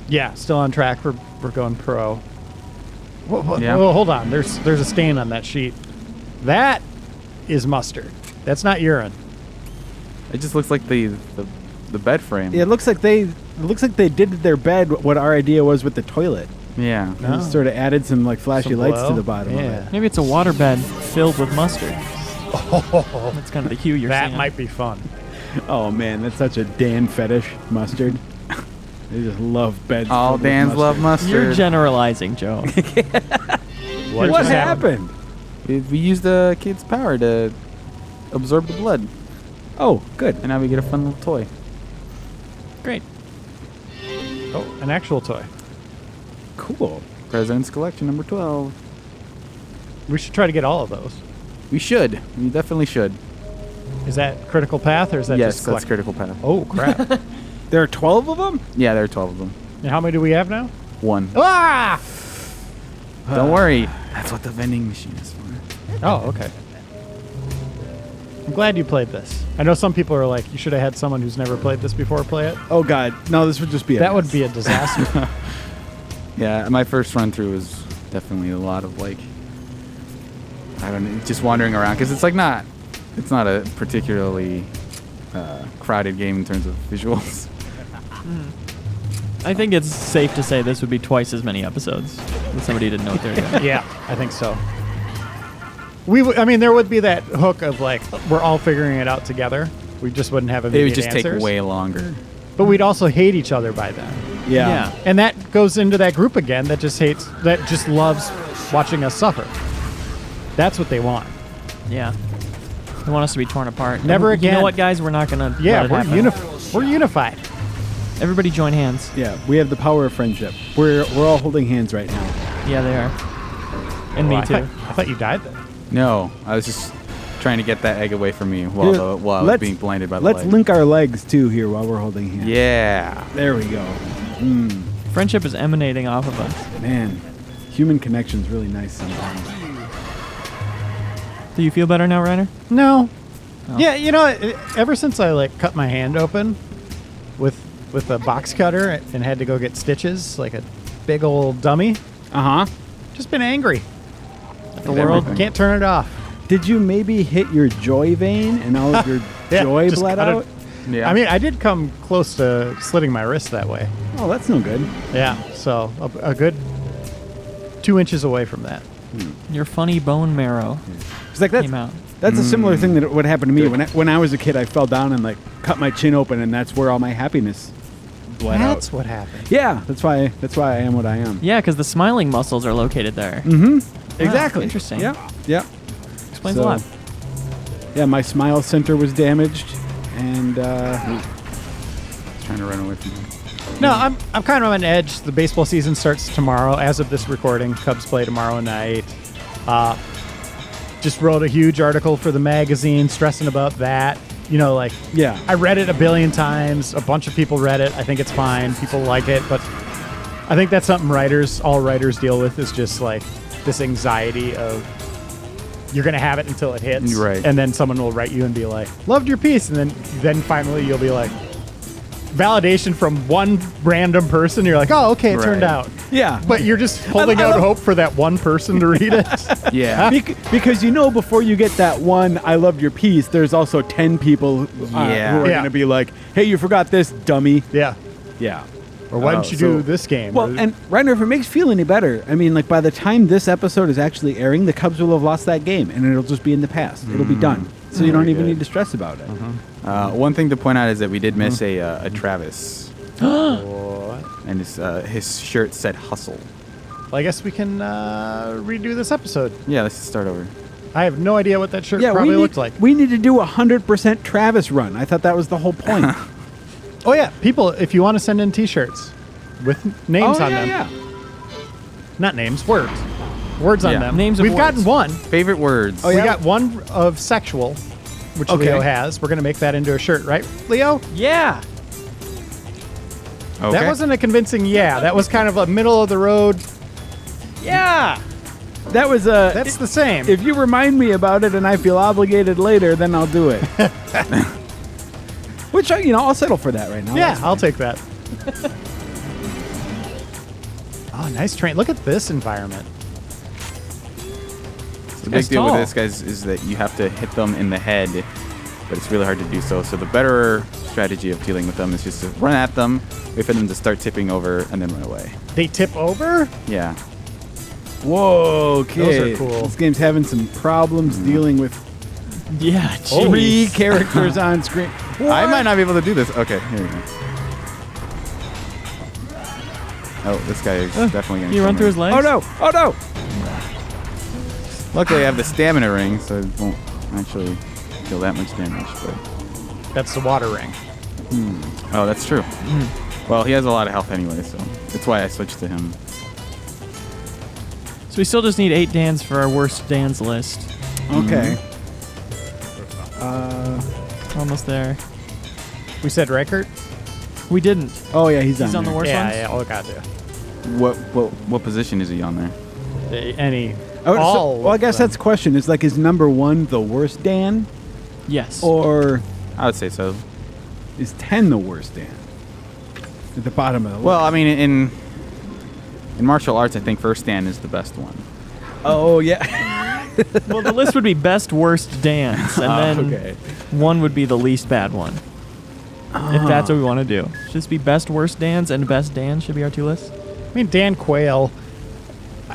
Yeah, still on track for going pro. Yeah. Well, hold on. There's a stain on that sheet. That is mustard. That's not urine. It just looks like the bed frame. Yeah, it looks like they did their bed what our idea was with the toilet. Yeah. And just sort of added some like flashy Some lights glow? to the bottom Yeah. of it. Maybe it's a waterbed filled with mustard. That's kind of the hue you're That seeing. might be fun. Oh man, that's such a Dan fetish, mustard. They just love beds. All filled with Dans love mustard. You're generalizing, Joe. What just happened? We used the kid's power to absorb the blood, Oh, good. and now we get a fun little toy. Great. Oh, an actual toy. Cool. President's Collection number 12. We should try to get all of those. We should. We definitely should. Is that critical path or is that Yes, just that's collect- critical path. Oh crap! There are 12 of them? Yeah, there are 12 of them. And how many do we have now? 1. Ah! Don't worry. That's what the vending machine is for. Oh, okay. I'm glad you played this. I know some people are like, you should have had someone who's never played this before play it. Oh god. No, this would just be That would be a disaster. Yeah, my first run through was definitely a lot of like, I don't know, just wandering around because it's like it's not a particularly crowded game in terms of visuals. I think it's safe to say this would be twice as many episodes with somebody who didn't know what they were doing. Yeah, I think so. I mean, there would be that hook of like, we're all figuring it out together. We just wouldn't have It immediate would just answers. take way longer. But we'd also hate each other by then. Yeah. And that goes into that group again that just loves watching us suffer. That's what they want. Yeah. They want us to be torn apart. Never You again. know what, guys? We're not going to Yeah, let it happen. we're unified. Everybody join hands. Yeah, we have the power of friendship. We're all holding hands right now. Yeah, they are. And Oh, me I too. thought you died then. No, I was just trying to get that egg away from me while I was being blinded by the Let's light. link our legs too here while we're holding hands. Yeah. There we go. Friendship is emanating off of us. Man, human connection's really nice sometimes. Do you feel better now, Reiner? No. Oh. Yeah, ever since I like cut my hand open with a box cutter and had to go get stitches like a big old dummy, just been angry. The world Can't turn it off. Did you maybe hit your joy vein and all of your joy just bled cut it. out? Yeah. I mean, I did come close to slitting my wrist that way. Oh, that's no good. Yeah, so a good 2 inches away from that. Your funny bone marrow It's like came out. that's a similar thing that would happen to me when I was a kid. I fell down and like cut my chin open, and that's where all my happiness bled out. That's what happened. Yeah, that's why I am what I am. Yeah, because the smiling muscles are located there. Exactly. Interesting. Yeah. Yeah. Explains a lot. Yeah, my smile center was damaged, and Trying to run away from him. No, I'm kind of on edge. The baseball season starts tomorrow. As of this recording, Cubs play tomorrow night. Just wrote a huge article for the magazine stressing about that. yeah, I read it a billion times. A bunch of people read it. I think it's fine. People like it, but I think that's something all writers deal with is just like this anxiety of you're going to have it until it hits. Right. And then someone will write you and be like, loved your piece. And then finally you'll be like, validation from one random person. You're like, oh, okay, it turned Right. out. yeah. But you're just holding out hope for that one person to read it. Yeah. Because before you get that one, I loved your piece. There's also 10 people who are Yeah. going to be like, hey, you forgot this, dummy. Yeah. Yeah. Or why didn't you do this game? Well, and Reiner, if it makes you feel any better, I mean, like by the time this episode is actually airing, the Cubs will have lost that game, and it'll just be in the past. It'll be done, so you don't even need to stress about it. One thing to point out is that we did miss a Travis. And his shirt said hustle. Well, I guess we can redo this episode. Yeah, let's start over. I have no idea what that shirt Yeah, probably looked like. we need to do a 100% Travis run. I thought that was the whole point. Oh, yeah. People, if you want to send in T-shirts with names on them. Yeah. Not names, words. Words on Yeah. them. Names of We've words. gotten one. Favorite words. We got one of sexual, which Okay. Leo has. We're going to make that into a shirt, right, Leo? Yeah. Okay. That wasn't a convincing yeah. That was kind of a middle of the road. Yeah. That was That's the same. If you remind me about it and I feel obligated later, then I'll do it. Which I'll settle for that right now. Yeah, That's I'll fine. take that. Oh, nice train. Look at this environment. The big guy's deal tall. with this, guys, is that you have to hit them in the head, but it's really hard to do so. So the better strategy of dealing with them is just to run at them, wait for them to start tipping over, and then run away. They tip over? Yeah. Whoa, okay. Those are cool. This game's having some problems dealing with Yeah. three Jeez. characters on screen. I might not be able to do this. Okay, here we go. Oh, this guy is definitely going to You run through his legs? Oh no! Oh no! Luckily, I have the stamina ring, so it won't actually deal that much damage. But That's the water ring. oh, that's true. Well, he has a lot of health anyway, so that's why I switched to him. So we still just need 8 Dans for our worst Dans list. Okay. Almost there. We said Reichert? We didn't. Oh yeah, he's He's on the there. worst Yeah, ones? yeah. Oh, gotcha. What position is he on there? Any. Oh, so- all. well, I guess of them. that's the question. Is number 1 the worst Dan, Yes. or I would say so. is 10 the worst Dan? At the bottom of the list. Well, I mean, in martial arts, I think first stand is the best one. Oh yeah. Well, the list would be best worst Dans, and then okay. one would be the least bad one. If that's what we want to do. Should this be best worst Dans and best Dan should be our 2 lists? I mean, Dan Quayle.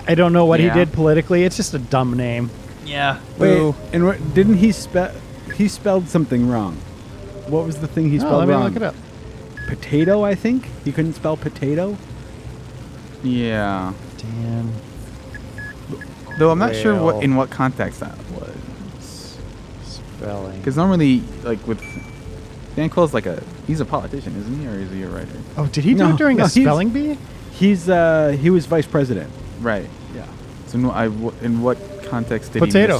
I don't know what he Yeah. did politically. It's just a dumb name. Yeah. Wait, and didn't he spelled something wrong? What was the thing he Oh, spelled let me wrong? look it up. Potato, I think. He couldn't spell potato. Yeah. Dan. Though I'm not sure Well. in what context that was. Spelling. Because normally, like with Dan Quayle's he's a politician, isn't he, or is he a writer? Oh, did he do No, it during no, a he's- spelling bee? He was vice president. Right. Yeah. So in what context did Potato.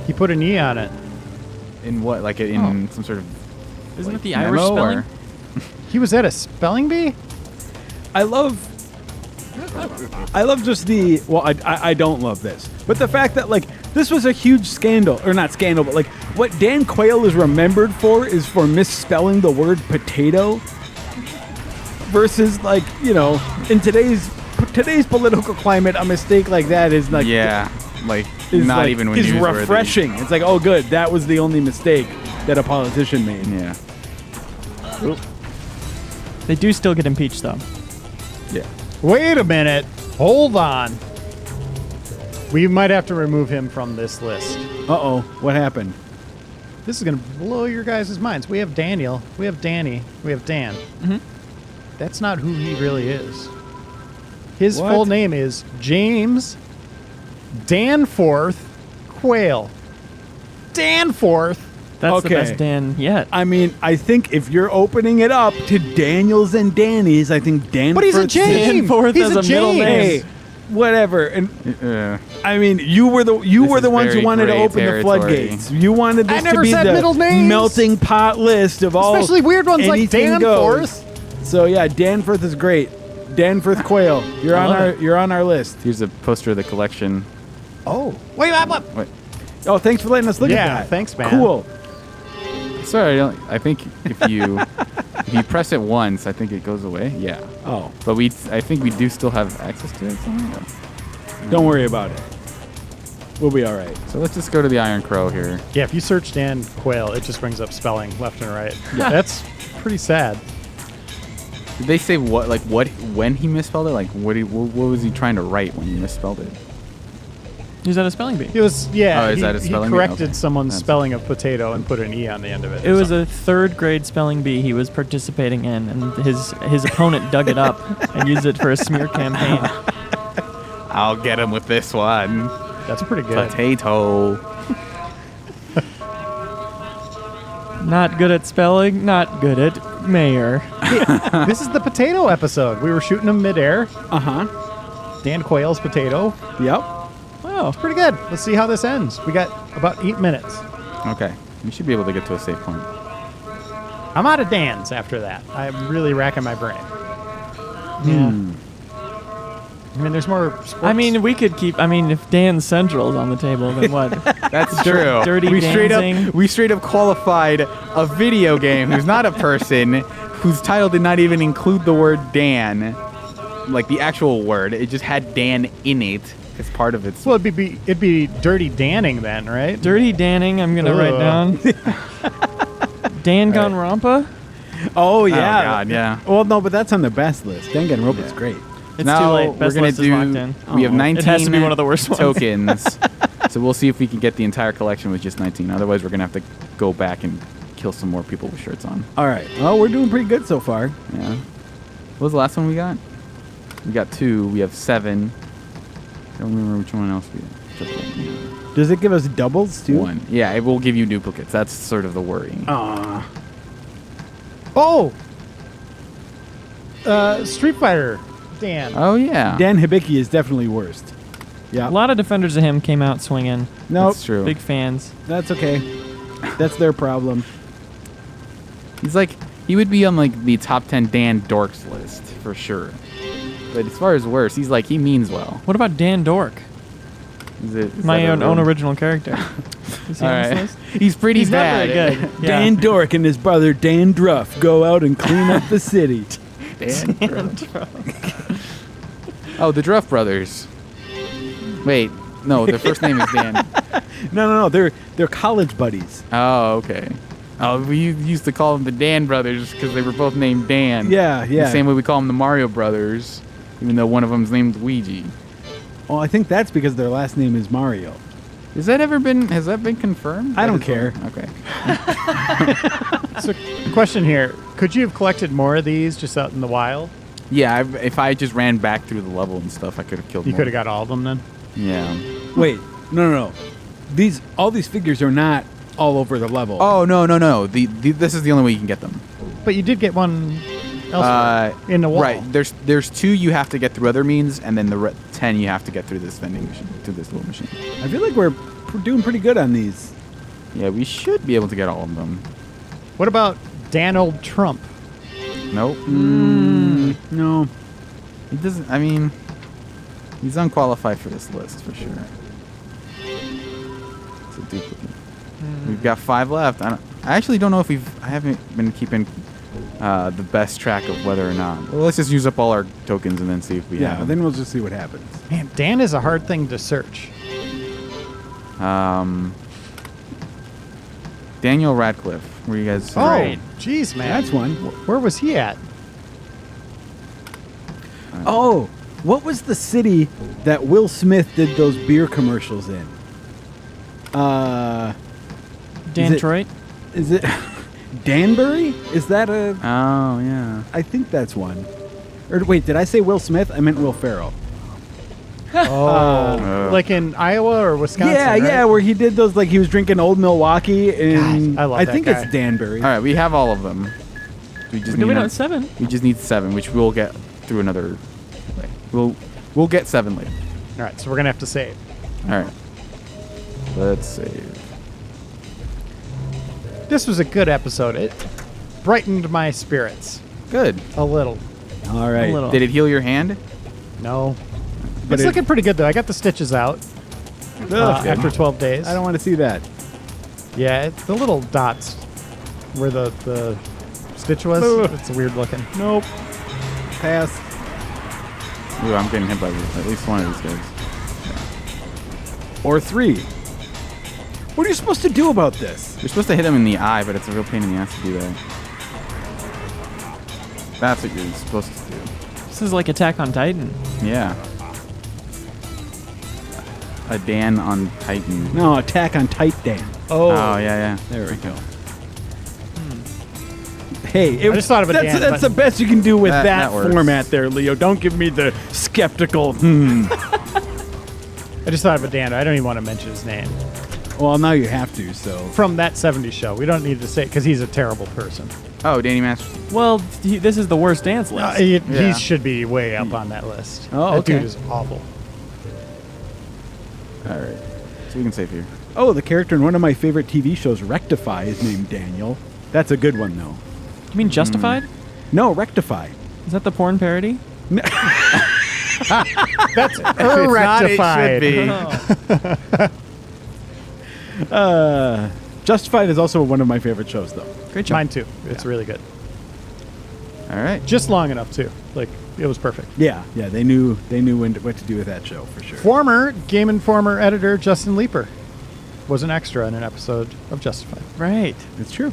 he He put an E on it. In what? Like in some sort of... Isn't like, it the Irish memo, spelling? or- He was at a spelling bee? I love just the, well, I don't love this, but the fact that, like, this was a huge scandal, or not scandal, but, like, what Dan Quayle is remembered for is for misspelling the word potato versus, like, you know, in today's political climate, a mistake like that is, like, Yeah, like, is not like, even when is newsworthy. refreshing. It's like, oh, good, that was the only mistake that a politician made. Yeah. They do still get impeached, though. Yeah. Wait a minute. Hold on. We might have to remove him from this list. Uh-oh, what happened? This is going to blow your guys' minds. We have Daniel. We have Danny. We have Dan. Mhm. That's not who he really is. His What? full name is James Danforth Quayle. Danforth. That's the Okay. best Dan yet. I mean, I think if you're opening it up to Daniels and Danny's, I think Dan. But he's a James. Danforth He's as a a middle James. name. Hey, whatever. And Yeah. I mean, you were the This ones is who very wanted to gray open the territory. floodgates. You wanted this I never to be said the middle names. melting pot list of all, Especially weird ones like anything Danforth. goes. So yeah, Danforth is great. Danforth Quayle, you're I on love our it. you're on our list. Here's a poster of the collection. Oh. Wait. Wait. Oh, thanks for letting us look Yeah, at that. thanks, man. Cool. Sorry, I think if you press it once, I think it goes away. Yeah. Oh, But I think we do still have access to it somehow. don't worry about it. We'll be all right. So let's just go to the Iron Crow here. Yeah, if you search Dan Quayle, it just brings up spelling left and right. Yeah. That's pretty sad. Did they say when he misspelled it? Like what was he trying to write when he misspelled it? He's at a spelling bee. It was, yeah, Oh, is that a he spelling bee? corrected Okay. someone's That's- spelling of potato and put an E on the end of it. It was a third grade spelling bee he was participating in, and his opponent dug it up and used it for a smear campaign. I'll get him with this one. That's pretty good. Potato. Not good at spelling, not good at mayor. This is the potato episode. We were shooting him midair. Uh-huh. Dan Quayle's potato. Yep. Oh, pretty good. Let's see how this ends. We got about 8 minutes. Okay. We should be able to get to a safe point. I'm out of Dan's after that. I'm really racking my brain. Yeah. I mean, there's more sports. I mean, we could keep. I mean, if Dan Central's on the table, then what? That's true. Dirty we Dancing. straight up qualified a video game who's not a person, whose title did not even include the word Dan, like the actual word. It just had Dan in it as part of its. well, it'd be Dirty Danning then, right? Dirty Danning. I'm gonna write down. Danganronpa. Oh yeah. Oh God, yeah. Well, no, but that's on the best list. Danganronpa's great. It's now too late. Best we're gonna list is locked in. We have 19 It has to be one of the worst ones. tokens. So we'll see if we can get the entire collection with just 19. Otherwise, we're gonna have to go back and kill some more people with shirts on. All right. Oh, we're doing pretty good so far. Yeah. What was the last one we got? We got 2. We have 7. I don't remember which one else we had. Does it give us doubles too? 1. Yeah, it will give you duplicates. That's sort of the worry. Oh! Street Fighter. Dan. Oh yeah. Dan Hibiki is definitely worst. Yeah. A lot of defenders of him came out swinging. Nope. That's true. Big fans. That's okay. That's their problem. He's like, he would be on like the top 10 Dan dorks list for sure. But as far as worse, he's like, he means well. What about Dan Dork? Is My that a own real- original character. Is he All on this right. list? He's pretty He's not bad. very good. Yeah. Dan Dork and his brother Dan Druff go out and clean up the city. Dan Oh, the Druff brothers. Wait, no, their first name is Dan. No. They're college buddies. Oh, okay. Oh, we used to call them the Dan brothers because they were both named Dan. Yeah. The same way we call them the Mario brothers, even though one of them's named Luigi. Well, I think that's because their last name is Mario. Has that been confirmed? I don't That is care. Okay. So, question here. Could you have collected more of these just out in the wild? Yeah, if I just ran back through the level and stuff, I could have killed You more. could have got all of them then? Yeah. Wait, no. All these figures are not all over the level. Oh, no. This is the only way you can get them. But you did get one elsewhere in the wall. Right. There's 2 you have to get through other means, and then the 10 you have to get through this vending machine, through this little machine. I feel like we're doing pretty good on these. Yeah, we should be able to get all of them. What about Donald Trump? Nope. No. He doesn't. I mean, he's unqualified for this list for sure. It's a duplicate. We've got 5 left. I actually don't know if I haven't been keeping the best track of whether or not. Well, let's just use up all our tokens and then see if we have. Yeah, then we'll just see what happens. Man, Dan is a hard thing to search. Daniel Radcliffe. Where you guys? Oh, jeez, man. That's one. Where was he at? Oh, what was the city that Will Smith did those beer commercials in? Detroit? Is it Danbury? Is that a... Oh, yeah. I think that's one. Or wait, did I say Will Smith? I meant Will Ferrell. Like in Iowa or Wisconsin? Yeah, right? yeah, where he did those, like he was drinking Old Milwaukee, and God, I love that think guy. it's Danbury. All right, we have all of them. We just Do we need know 7? We just need 7, which we'll get through another. We'll get 7 later. All right, so we're going to have to save. All right. Let's save. This was a good episode. It brightened my spirits Good. a little. All right. A little. Did it heal your hand? No. But It's it- looking pretty good, though. I got the stitches out after 12 days. I don't want to see that. Yeah, it's the little dots where the stitch was. Ugh. It's weird looking. Nope. Pass. Ooh, I'm getting hit by at least one of these guys. Or 3. What are you supposed to do about this? You're supposed to hit him in the eye, but it's a real pain in the ass to do that. That's what you're supposed to do. This is like Attack on Titan. Yeah. A Dan on Titan. No, Attack on Titan. Oh, yeah. There we go. Hey, I just thought of a that's, Dan that's button. the best you can do with that That works. format there, Leo. Don't give me the skeptical. I just thought of a Dan. I don't even want to mention his name. Well, now you have to, so. From that 70s show. We don't need to say it because he's a terrible person. Oh, Danny Masterson. Well, this is the worst dance list. He Yeah. should be way up on that list. Oh, that okay. dude is awful. All right. So we can save here. Oh, the character in one of my favorite TV shows, Rectify, is named Daniel. That's a good one, though. You mean Justified? No, Rectify. Is that the porn parody? That's Not, it rectified. should be. Justified is also one of my favorite shows, though. Great job. Mine too. It's really good. All right. Just long enough too. Like it was perfect. Yeah, they knew what to do with that show for sure. Former Game Informer editor Justin Leeper was an extra in an episode of Justified. Right. It's true.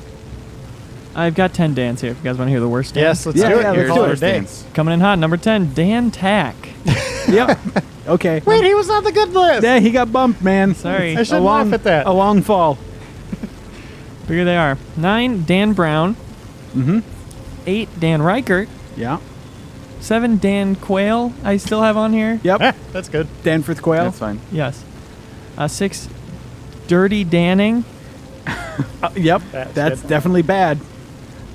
I've got 10 Dans here if you guys want to hear the worst dance. Yes, let's Yeah, do it. yeah, Let's let's do do it. it. Today. Dance. Coming in hot, number 10, Dan Tack. Yep. Okay. Wait, he was on the good list. Yeah, he got bumped, man. Sorry. I shouldn't laugh at that. A long fall. But here they are. 9, Dan Brown. Mm-hmm. 8, Dan Reichert. Yeah. 7, Dan Quayle, I still have on here. Yep. That's good. Danforth Quayle. That's fine. Yes. 6, Dirty Danning. Yep. That's That's good. definitely bad.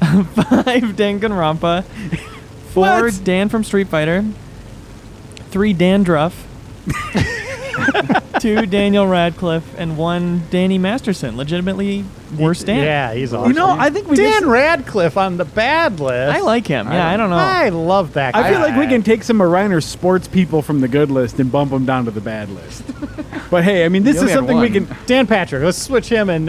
5, Dan Gunrampa. 4, What? Dan from Street Fighter. 3, Dandruff. 2, Daniel Radcliffe. And 1, Danny Masterson. Legitimately worst Dan. Yeah, he's awesome. You know, I think we Dan just, Radcliffe on the bad list. I like him. Yeah, I don't know. I love that guy. I feel like we can take some of Reiner's sports people from the good list and bump them down to the bad list. But hey, I mean, this You is only had something we one. can. Dan Patrick. Let's switch him and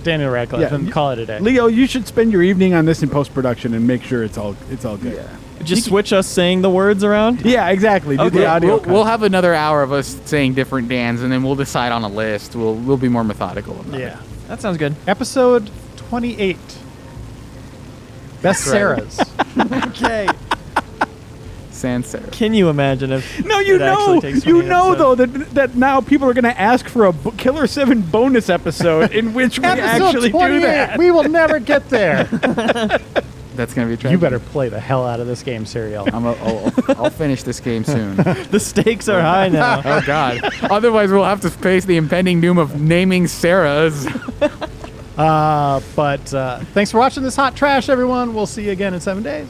Daniel Radcliffe Yeah, and call it a day. Leo, you should spend your evening on this in post production and make sure it's all good. Just switch us saying the words around? Yeah, exactly. Do the audio. We'll have another hour of us saying different Dans, and then we'll decide on a list. We'll be more methodical about it. Yeah. That sounds good. Episode 28. Best Sarahs. Okay. Sans Sarah. Can you imagine if No, you it actually know, takes you 28 know episodes? though that now people are going to ask for a Killer 7 bonus episode in which we Episode actually 28. do that. We will never get there. That's gonna be a You better play the hell out of this game, Suriel. I'll finish this game soon. The stakes are high now. Oh God! Otherwise, we'll have to face the impending doom of naming Sarahs. But thanks for watching this hot trash, everyone. We'll see you again in 7 days.